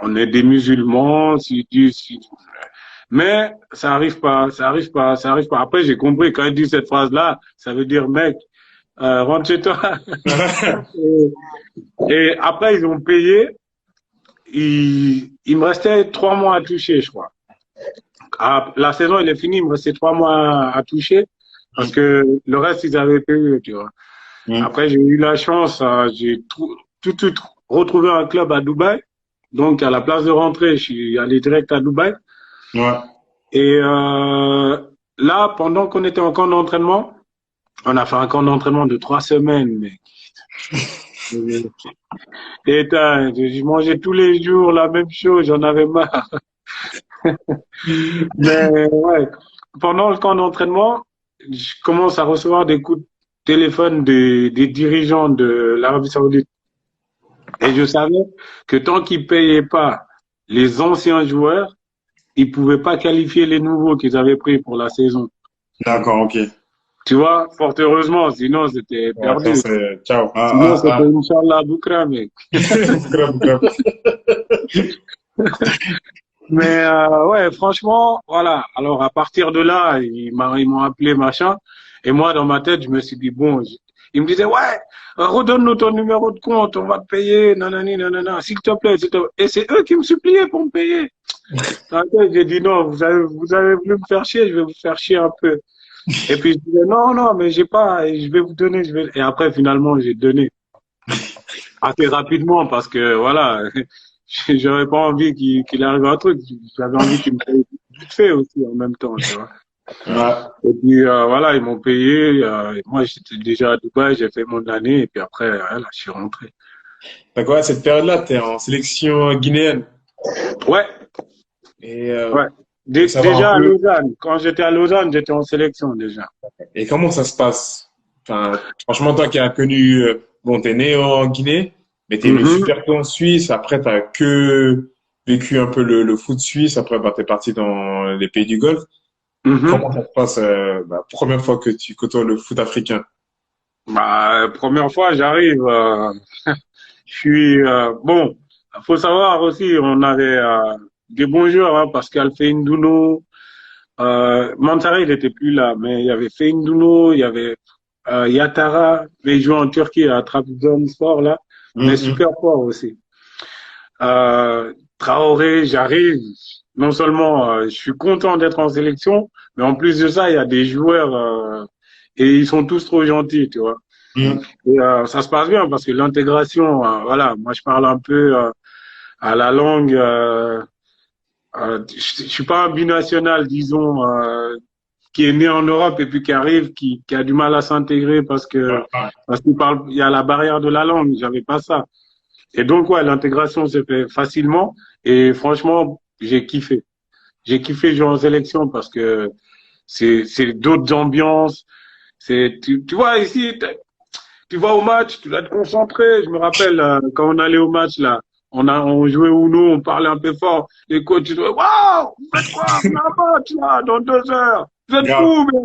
on est des musulmans, mais ça arrive pas. Après, j'ai compris, quand il dit cette phrase-là, ça veut dire, mec, rentre chez toi. et après, ils ont payé. Il me restait 3 mois à toucher, je crois. La saison, elle est finie, il me restait 3 mois à toucher parce que le reste, ils avaient payé, tu vois. Après, j'ai eu la chance, j'ai tout de suite retrouvé un club à Dubaï. Donc, à la place de rentrer, je suis allé direct à Dubaï. Ouais. Et là, pendant qu'on était en camp d'entraînement, on a fait un camp d'entraînement de 3 semaines, mec. Et je mangeais tous les jours la même chose, j'en avais marre. Mais ouais, pendant le camp d'entraînement, je commence à recevoir des coups de téléphone des dirigeants de l'Arabie Saoudite. Et je savais que tant qu'ils payaient pas les anciens joueurs, ils pouvaient pas qualifier les nouveaux qu'ils avaient pris pour la saison. D'accord, ok. Tu vois, fort heureusement, sinon c'était Ouais, perdu. c'est ciao. Sinon c'était Inch'Allah Boukra, mec. Mais ouais, franchement, voilà. Alors à partir de là, ils m'ont appelé machin. Et moi, dans ma tête, je me suis dit bon, ils me disaient ouais, redonne-nous ton numéro de compte, on va te payer, nanani, nanana, s'il te plaît, s'il te plaît. Et c'est eux qui me suppliaient pour me payer. Dans la tête, j'ai dit non, vous avez voulu me faire chier, je vais vous faire chier un peu. Et puis je disais non, non, mais j'ai pas, et je vais vous donner, Et après finalement, j'ai donné assez rapidement parce que voilà. J'avais pas envie qu'il arrive un truc. J'avais envie qu'il me paye vite fait aussi en même temps, tu vois. Ouais. Et puis voilà, ils m'ont payé. Et moi, j'étais déjà à Dubaï, j'ai fait mon année et puis après, voilà, je suis rentré. Donc ouais, cette période-là, t'es en sélection guinéenne. Ouais, Et ouais. faut savoir Déjà un à peu. Lausanne. Quand j'étais à Lausanne, j'étais en sélection déjà. Et comment ça se passe? Enfin, franchement, toi qui as connu, bon, t'es né en Guinée, mais t'es venu Mhm, super tôt en Suisse. Après, t'as que vécu un peu le foot suisse. Après, bah, t'es parti dans les pays du Golfe. Comment mhm. ça se passe, première fois que tu côtoies le foot africain? Bah, première fois, j'arrive. Je suis bon. Faut savoir aussi, on avait des bons joueurs, hein, Pascal Feindouno. Manzaré, il n'était plus là, mais il y avait Feindouno, il y avait Yatara, mais il jouait en Turquie à Trabzonspor, là, mais Mhm. super fort aussi. Traoré, j'arrive. Non seulement je suis content d'être en sélection, mais en plus de ça, il y a des joueurs et ils sont tous trop gentils, tu vois. Mhm. Et ça se passe bien parce que l'intégration, voilà, moi je parle un peu à la langue. Je suis pas un binational, disons, qui est né en Europe et puis qui arrive, qui a du mal à s'intégrer Ouais, ouais. parce qu'il parle, il y a la barrière de la langue. J'avais pas ça. Et donc ouais, l'intégration se fait facilement et franchement, j'ai kiffé. J'ai kiffé jouer en sélection parce que c'est d'autres ambiances. Tu vois ici, tu vas au match, tu dois te concentrer. Je me rappelle quand on allait au match là, on jouait Uno, on parlait un peu fort. Les coachs ils disaient waouh, vous faites quoi? On a un match là dans 2 heures. Vous êtes Grave. fous, bien.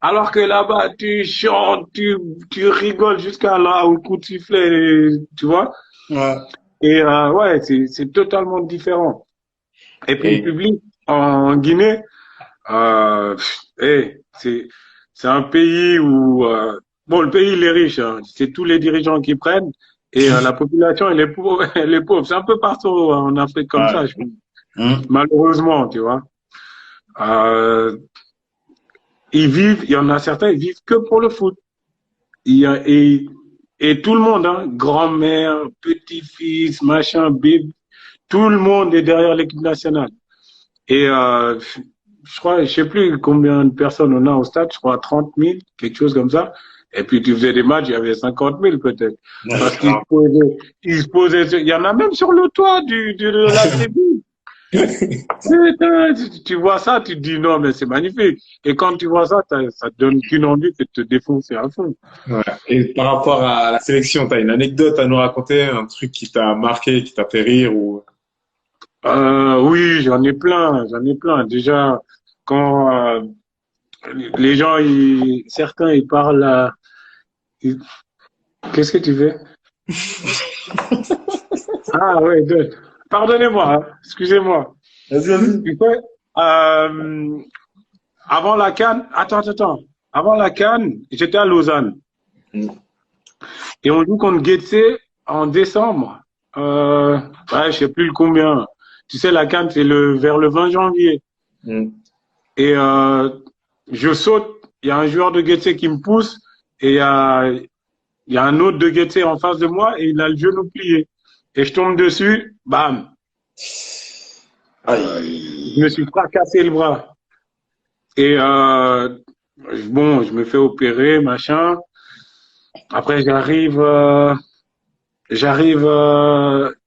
Alors que là-bas, tu chantes, tu rigoles jusqu'à là au coup de sifflet, tu vois. Ouais. Et ouais, c'est totalement différent. Et puis le Et public en Guinée, c'est un pays où bon, le pays il est riche, hein, c'est tous les dirigeants qui prennent et la population elle est pauvre, elle est pauvre. C'est un peu partout en Afrique comme Ouais. ça, je pense. Mhm. Malheureusement, tu vois. Euh, il y en a certains, ils vivent que pour le foot. Il y a, et tout le monde, hein, grand-mère, petit-fils, machin, bébé, tout le monde est derrière l'équipe nationale. Et je crois, je sais plus combien de personnes on a au stade, je crois 30 000, quelque chose comme ça. Et puis tu faisais des matchs, il y avait 50 000 peut-être. Parce Grave. ils se posaient, il y en a même sur le toit de la tribune. Putain, tu vois ça, tu te dis non, mais c'est magnifique. Et quand tu vois ça, ça te donne qu'une envie, c'est de te défoncer à fond. Ouais. Et par rapport à la sélection, t'as une anecdote à nous raconter, un truc qui t'a marqué, qui t'a fait rire ou Oui, j'en ai plein, j'en ai plein. Déjà, quand les gens, certains, ils parlent ils- qu'est-ce que tu fais? Ah ouais, pardonnez-moi, hein, excusez-moi. Vas-y, vas-y. Tu sais, euh, avant la CAN, attends, avant la CAN, j'étais à Lausanne et on joue contre Getse en décembre. Ouais, je sais plus le combien. Tu sais, la CAN, c'est vers le 20 janvier. Mm. Et je saute, il y a un joueur de Getse qui me pousse et Il y a un autre de Guettier en face de moi et il a le genou plié. Et je tombe dessus, bam. Je me suis fracassé le bras. Et bon, je me fais opérer, machin. Après,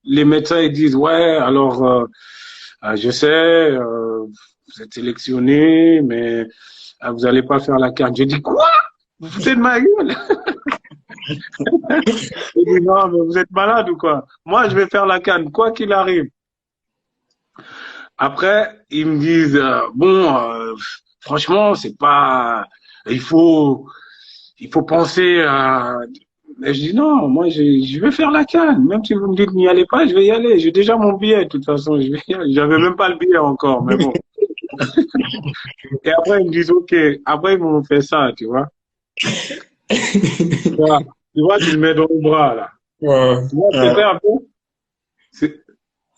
les médecins ils disent ouais, alors je sais, vous êtes sélectionné, mais vous allez pas faire la CAN. J'ai dit quoi? Vous foutez de ma gueule? J'ai dit non, mais vous êtes malade ou quoi? Moi, je vais faire la CAN, quoi qu'il arrive. Après, ils me disent bon, franchement, c'est pas, il faut penser à. Mais je dis non, moi je vais faire la CAN. Même si vous me dites n'y allez pas, je vais y aller. J'ai déjà mon billet, de toute façon. Je vais y aller. J'avais même pas le billet encore, mais bon. Et après, ils me disent ok. Après, ils m'ont fait ça, tu vois. Voilà. Tu vois, tu le mets dans le bras, là. Ouais. Moi, c'était un peu.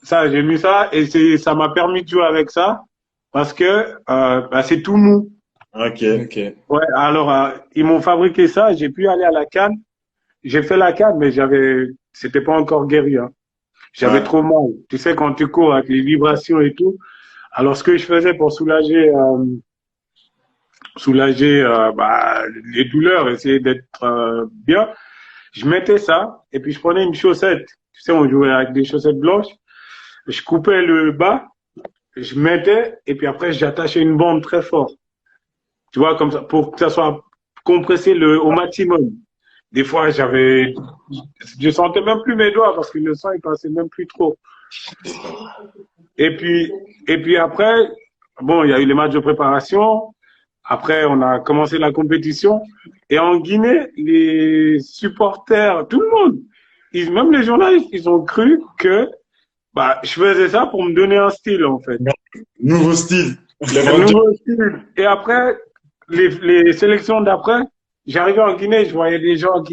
Ça, j'ai mis ça et ça m'a permis de jouer avec ça parce que bah, c'est tout mou. Ok. Ouais, alors ils m'ont fabriqué ça, j'ai pu aller à la CAN. J'ai fait la CAN, mais c'était pas encore guéri. Hein. J'avais trop mal. Tu sais, quand tu cours avec les vibrations et tout. Alors, ce que je faisais pour soulager bah, les douleurs, essayer d'être bien, je mettais ça et puis je prenais une chaussette. Tu sais, on jouait avec des chaussettes blanches. Je coupais le bas, je mettais et puis après, j'attachais une bande très forte. Tu vois, comme ça, pour que ça soit compressé au maximum. Des fois, je sentais même plus mes doigts parce que le sang, il passait même plus trop. Et puis après, bon, il y a eu les matchs de préparation. Après, on a commencé la compétition. Et en Guinée, les supporters, tout le monde, même les journalistes, ils ont cru que bah, je faisais ça pour me donner un style, en fait. Nouveau style. Un nouveau style. Et après, les sélections d'après, j'arrivais en Guinée, je voyais des gens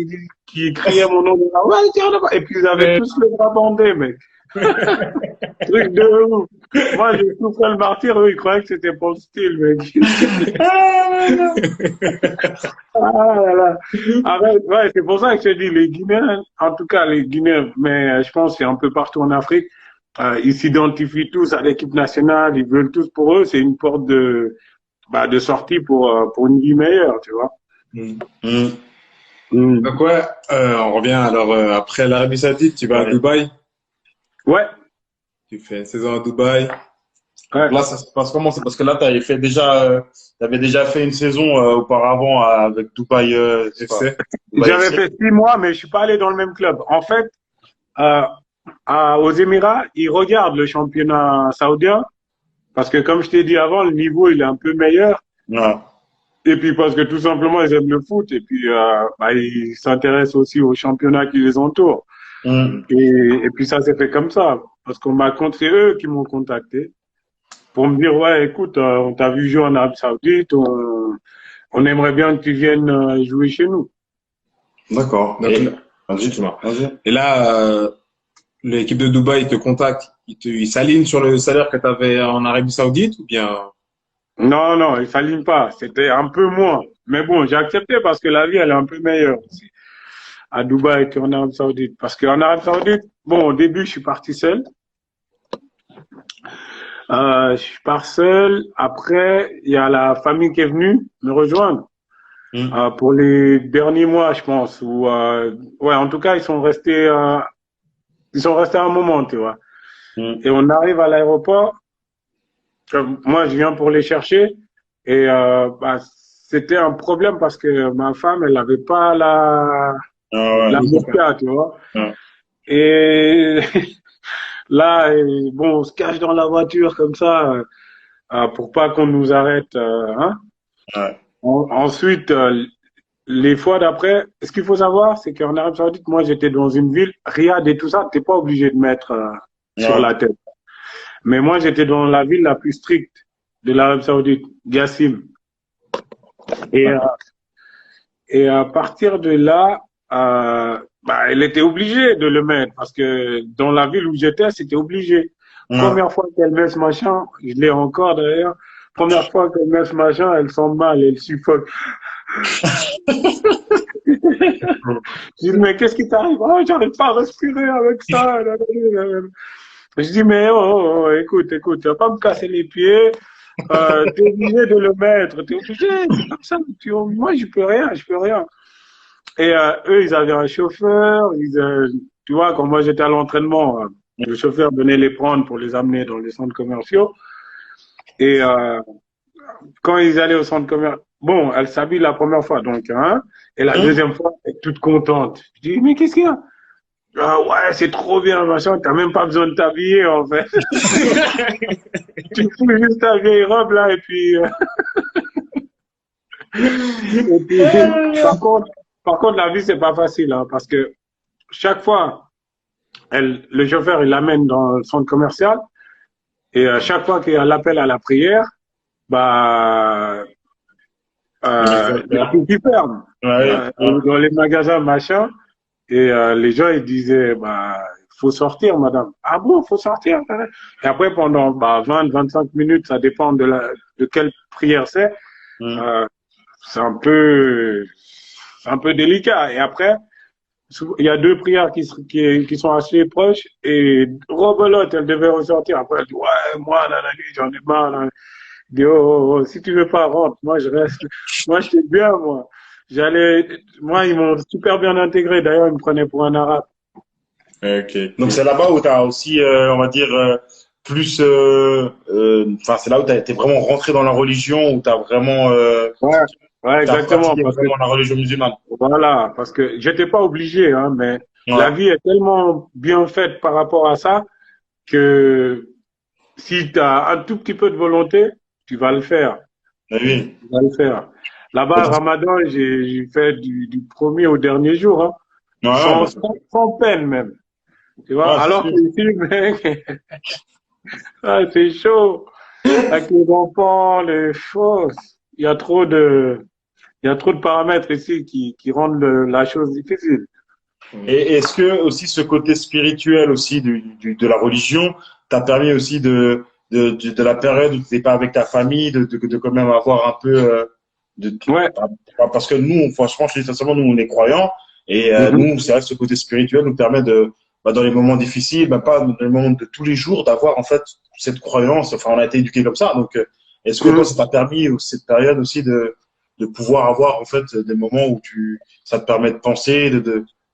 qui criaient mon nom. Ouais, tiens, et puis ils avaient tous le bras bandé, mec. Truc de ouf. Moi, j'ai souffert le martyr, eux, ils croyaient que c'était pour le style, mec. Ah là là. Arrête, ouais, c'est pour ça que je te dis, les Guinéens, en tout cas les Guinéens, mais je pense que c'est un peu partout en Afrique, ils s'identifient tous à l'équipe nationale, ils veulent tous pour eux, c'est une porte de sortie pour une vie meilleure, tu vois. Donc ouais, on revient alors après l'Arabie Saoudite, tu vas à Dubaï, Ouais, tu fais une saison à Dubaï. ouais. Là, ça se passe comment? C'est parce que là, t'avais déjà fait une saison auparavant avec Dubaï FC. J'avais fait 6 mois, mais je suis pas allé dans le même club. En fait, aux Émirats, ils regardent le championnat saoudien parce que, comme je t'ai dit avant, le niveau il est un peu meilleur. Ouais. Et puis parce que tout simplement ils aiment le foot et puis bah, ils s'intéressent aussi aux championnats qui les entourent. Et puis ça s'est fait comme ça parce c'est eux qui m'ont contacté pour me dire ouais écoute on t'a vu jouer en Arabie Saoudite, on aimerait bien que tu viennes jouer chez nous. D'accord. Et là, l'équipe de Dubaï te contacte, il s'aligne sur le salaire que tu avais en Arabie Saoudite ou bien? Non, il s'aligne pas. C'était un peu moins. Mais bon, j'ai accepté parce que la vie, elle est un peu meilleure aussi à Dubaï qu'en Arabie Saoudite. Parce qu'en Arabie Saoudite, bon, au début, je suis parti seul. Je suis parti seul. Après, il y a la famille qui est venue me rejoindre pour les derniers mois, je pense. Ouais, en tout cas, ils sont restés un moment, tu vois. Et on arrive à l'aéroport. Moi, je viens pour les chercher et bah, c'était un problème parce que ma femme, elle n'avait pas la burqa, tu vois. Et là, bon, on se cache dans la voiture comme ça pour pas qu'on nous arrête. Hein. Ensuite, les fois d'après, ce qu'il faut savoir, c'est qu'en Arabie Saoudite, moi, j'étais dans une ville, Riyad et tout ça, t'es pas obligé de mettre sur la tête. Mais moi, j'étais dans la ville la plus stricte de l'Arabie Saoudite, Gassim. Et à partir de là, bah, elle était obligée de le mettre parce que dans la ville où j'étais, c'était obligé. Première fois qu'elle met ce machin, je l'ai encore d'ailleurs. Première fois qu'elle met ce machin, elle sent mal, elle suffoque. Je dis, mais qu'est-ce qui t'arrive? Oh, j'arrive pas à respirer avec ça. Je dis, mais écoute, tu vas pas me casser les pieds. T'es obligé de le mettre. T'es obligé, c'est comme ça. Moi, je peux rien. Et eux, ils avaient un chauffeur. Tu vois, quand moi j'étais à l'entraînement, le chauffeur venait les prendre pour les amener dans les centres commerciaux. Et quand ils allaient au centre commercial, bon, elle s'habille la première fois, donc, hein, et la deuxième fois, elle est toute contente. Je dis, mais qu'est-ce qu'il y a? Ah ouais, c'est trop bien, machin, t'as même pas besoin de t'habiller, en fait. Tu fous juste ta vieille robe, là, et puis, par contre, la vie, c'est pas facile, hein, parce que chaque fois, le chauffeur, il l'amène dans le centre commercial, et chaque fois qu'il y a l'appel à la prière, bah, il y a tout qui ferme. Dans les magasins, machin, et les gens, ils disaient, bah, faut sortir, madame. Ah bon, faut sortir. Et après, pendant 20-25 minutes, ça dépend de quelle prière c'est. C'est un peu délicat. Et après, il y a deux prières qui sont assez proches. Et Robelote, elle devait ressortir. Après, elle dit, ouais, moi, j'en ai marre. Je dis, oh, si tu veux pas, rentre. Moi, je reste. Moi, j'étais bien, moi. Moi, ils m'ont super bien intégré. D'ailleurs, ils me prenaient pour un arabe. Ok. Donc c'est là-bas où tu as aussi, on va dire, plus, c'est là où tu es vraiment rentré dans la religion, où tu as vraiment, Ouais, exactement. Pratiqué vraiment la religion musulmane. Voilà, parce que j'étais pas obligé, hein, mais Ouais. la vie est tellement bien faite par rapport à ça que si tu as un tout petit peu de volonté, tu vas le faire. Oui. Tu vas le faire. Là-bas, Ramadan, j'ai fait du premier au dernier jour, hein, Ouais, sans peine même. Tu vois, ouais, alors que ici, mec, c'est chaud. Avec les enfants, les choses, il y a trop de paramètres ici qui rendent la chose difficile. Et est-ce que aussi ce côté spirituel aussi de la religion t'a permis aussi de la période où tu n'étais pas avec ta famille, de quand même avoir un peu Ouais. parce que nous, franchement, je dis sincèrement, nous on est croyants et Mhm. nous, c'est vrai que ce côté spirituel nous permet dans les moments difficiles, pas dans les moments de tous les jours, d'avoir en fait cette croyance. Enfin, on a été éduqués comme ça. Donc, est-ce que toi, ça t'a permis cette période aussi de pouvoir avoir en fait des moments où ça te permet de penser,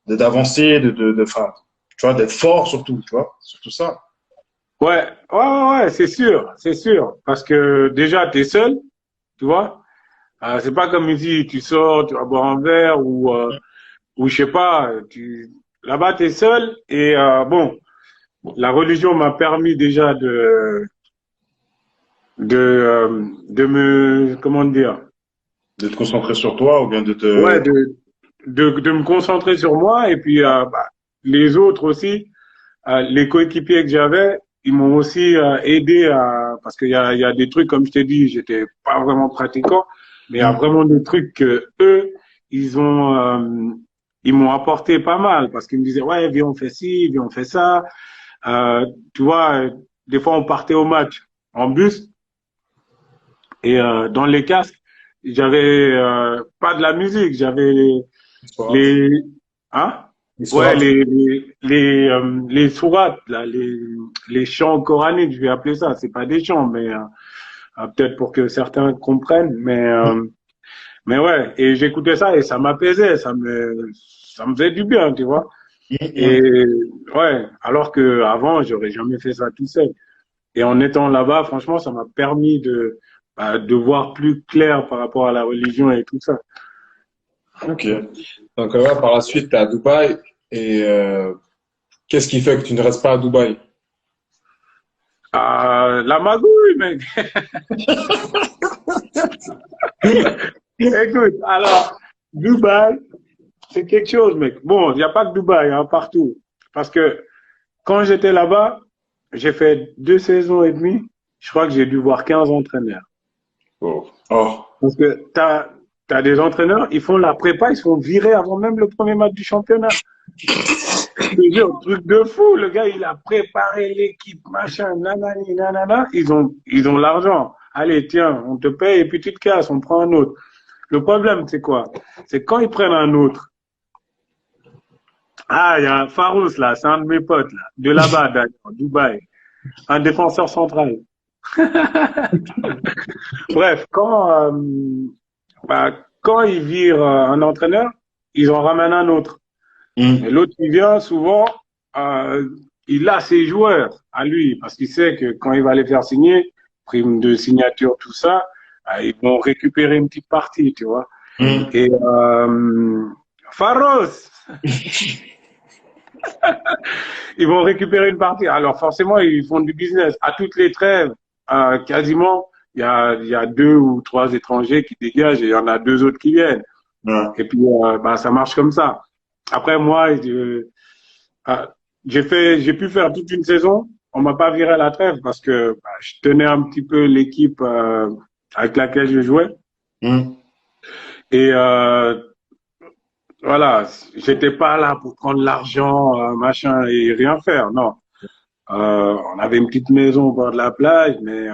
d'avancer, enfin, tu vois, d'être fort surtout, tu vois, surtout ça. Ouais, c'est sûr. Parce que déjà, tu es seul, tu vois. C'est pas comme ici, tu sors, tu vas boire un verre ou je sais pas, là-bas, tu es seul. Et bon, la religion m'a permis déjà comment dire, De te concentrer sur toi ou bien ouais, de me concentrer sur moi. Et puis, les autres aussi, les coéquipiers que j'avais, ils m'ont aussi aidé parce qu'il y a des trucs, comme je t'ai dit, j'étais pas vraiment pratiquant, mais il y a vraiment des trucs que eux, ils ont, ils m'ont apporté pas mal parce qu'ils me disaient, ouais, viens, on fait ci, viens, on fait ça. Tu vois, des fois, on partait au match en bus et dans les casques, j'avais pas de la musique, j'avais les, hein? Ouais, les sourates, là, les chants coraniques, je vais appeler ça. C'est pas des chants, mais peut-être pour que certains comprennent. Mais ouais, et j'écoutais ça et ça m'apaisait, ça me faisait du bien, tu vois. Et ouais, alors que avant, j'aurais jamais fait ça tout seul. Et en étant là-bas, franchement, ça m'a permis de voir plus clair par rapport à la religion et tout ça. Ok. Donc là, par la suite, tu es à Dubaï. Et qu'est-ce qui fait que tu ne restes pas à Dubaï? La magouille, mec. Écoute, alors, Dubaï, c'est quelque chose, mec. Bon, il n'y a pas que Dubaï, hein, partout. Parce que quand j'étais là-bas, j'ai fait 2 saisons et demie. Je crois que j'ai dû voir 15 entraîneurs. Oh. Oh. Parce que t'as des entraîneurs, ils font la prépa, ils se font virer avant même le premier match du championnat. Je te jure, truc de fou. Le gars, il a préparé l'équipe, machin, nanani, nanana. Ils ont l'argent. Allez, tiens, on te paye et puis tu te casses, on prend un autre. Le problème, c'est quoi? C'est quand ils prennent un autre. Ah, il y a Farouz là, c'est un de mes potes là, de là-bas d'ailleurs, Dubaï, un défenseur central. Bref, quand ils virent un entraîneur, ils en ramènent un autre. Et l'autre, il vient souvent, euh, il a ses joueurs à lui, parce qu'il sait que quand il va les faire signer, prime de signature, tout ça, ils vont récupérer une petite partie, tu vois. Et Faros, ils vont récupérer une partie. Alors forcément, ils font du business. À toutes les trêves, quasiment, il y a 2 ou 3 étrangers qui dégagent et il y en a 2 autres qui viennent. Ouais. Et puis, ça marche comme ça. Après, moi, j'ai pu faire toute une saison. On m'a pas viré à la trêve parce que je tenais un petit peu l'équipe avec laquelle je jouais. Et voilà, j'étais pas là pour prendre l'argent, machin et rien faire. Non. On avait une petite maison au bord de la plage, mais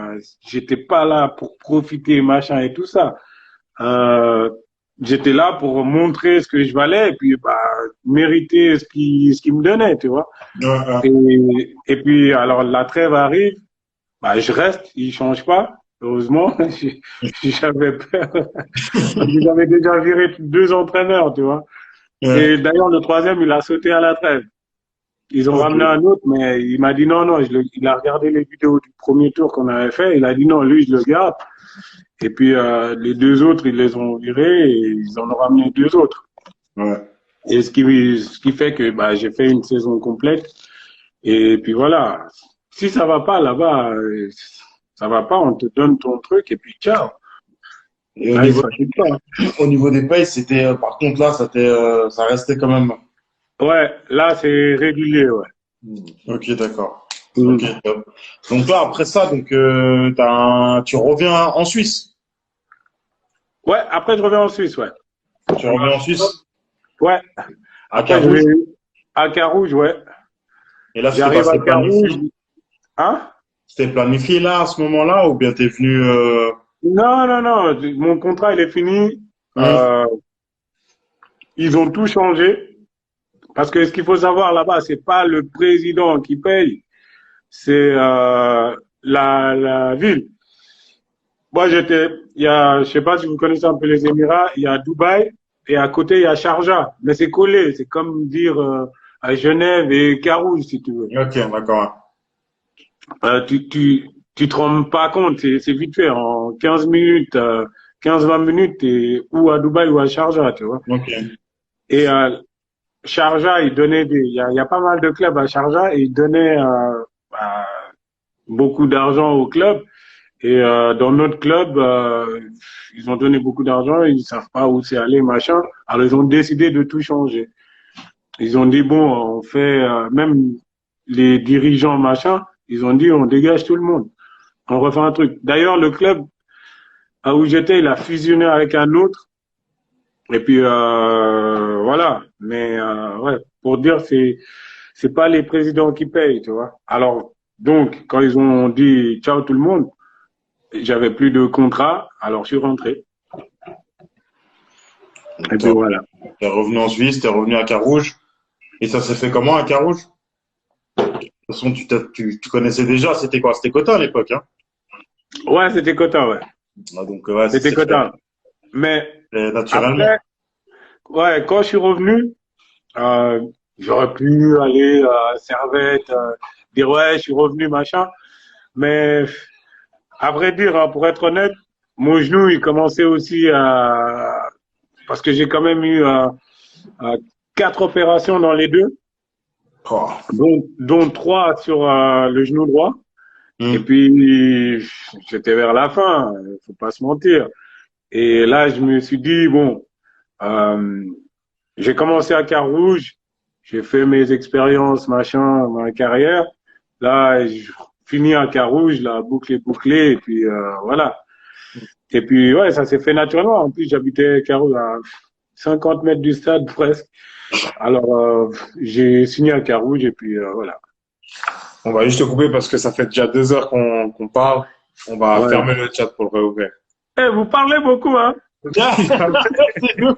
j'étais pas là pour profiter, machin et tout ça. J'étais là pour montrer ce que je valais et puis mériter ce qui me donnait, tu vois. Et puis alors la trêve arrive, je reste, il change pas. Heureusement, j'avais peur. J'avais déjà viré 2 entraîneurs, tu vois. Et d'ailleurs le troisième, il a sauté à la trêve. Ils ont ramené un autre, mais il m'a dit non, il a regardé les vidéos du premier tour qu'on avait fait, il a dit non, lui, je le garde. Et puis, les 2 autres, ils les ont virés et ils en ont ramené 2 autres. Ouais. Et ce qui fait que, j'ai fait une saison complète. Et puis voilà. Si ça va pas là-bas, ça va pas, on te donne ton truc et puis ciao. Et au niveau des payes, c'était, par contre, là, ça restait quand même. Ouais, là, c'est régulier, ouais. Ok, d'accord. Ok, top. Donc là, après ça, tu reviens en Suisse. Ouais, après, je reviens en Suisse, ouais. Tu reviens en Suisse? Ouais. À Après, Carouge. à Carouge, ouais. Et là, J'arrive à Carouge. Hein? C'était planifié là, à ce moment-là, ou bien t'es venu, Non, non, non. Mon contrat, il est fini. Ils ont tout changé. Parce que ce qu'il faut savoir là-bas, c'est pas le président qui paye, c'est la ville. Moi, je sais pas si vous connaissez un peu les Émirats, il y a Dubaï et à côté il y a Sharjah, mais c'est collé, c'est comme dire à Genève et Carouge si tu veux. Ok, d'accord. Tu te rends pas compte, c'est vite fait, en 15 minutes, 15-20 minutes, t'es ou à Dubaï ou à Sharjah, tu vois. Ok. Et Sharjah, il y a pas mal de clubs à Sharjah et ils donnaient beaucoup d'argent au club. Et dans notre club, ils ont donné beaucoup d'argent, ils savent pas où c'est allé, machin. Alors ils ont décidé de tout changer. Ils ont dit bon, on fait même les dirigeants, machin. Ils ont dit on dégage tout le monde, on refait un truc. D'ailleurs, le club où j'étais, il a fusionné avec un autre. Et puis voilà. Mais ouais, pour dire c'est pas les présidents qui payent, tu vois. Alors donc quand ils ont dit ciao tout le monde, j'avais plus de contrat, alors je suis rentré. Et puis voilà. T'es revenu en Suisse, t'es revenu à Carouge. Et ça s'est fait comment à Carouge? De toute façon, tu connaissais déjà, c'était quoi? C'était Cotin à l'époque, hein? Ouais, c'était Cotin, ouais. Ah, donc, ouais, C'était Cotin. Mais naturellement. après, ouais, quand je suis revenu, j'aurais pu aller à Servette, dire ouais, je suis revenu, machin. Mais à vrai dire, hein, pour être honnête, mon genou, il commençait aussi à... Parce que j'ai quand même eu 4 opérations dans les 2, Oh. dont 3 sur le genou droit. Et puis, j'étais vers la fin, faut pas se mentir. Et là, je me suis dit, bon, j'ai commencé à Carouge, j'ai fait mes expériences, machin, ma carrière. Là, je finis à Carouge, la boucle est bouclée, et puis voilà. Et puis, ouais, ça s'est fait naturellement. En plus, j'habitais Carouge à 50 mètres du stade presque. Alors, j'ai signé à Carouge, et puis voilà. On va juste te couper parce que ça fait déjà 2 heures qu'on parle. On va fermer le chat pour le réouvrir. Eh, vous parlez beaucoup, hein? C'est nous.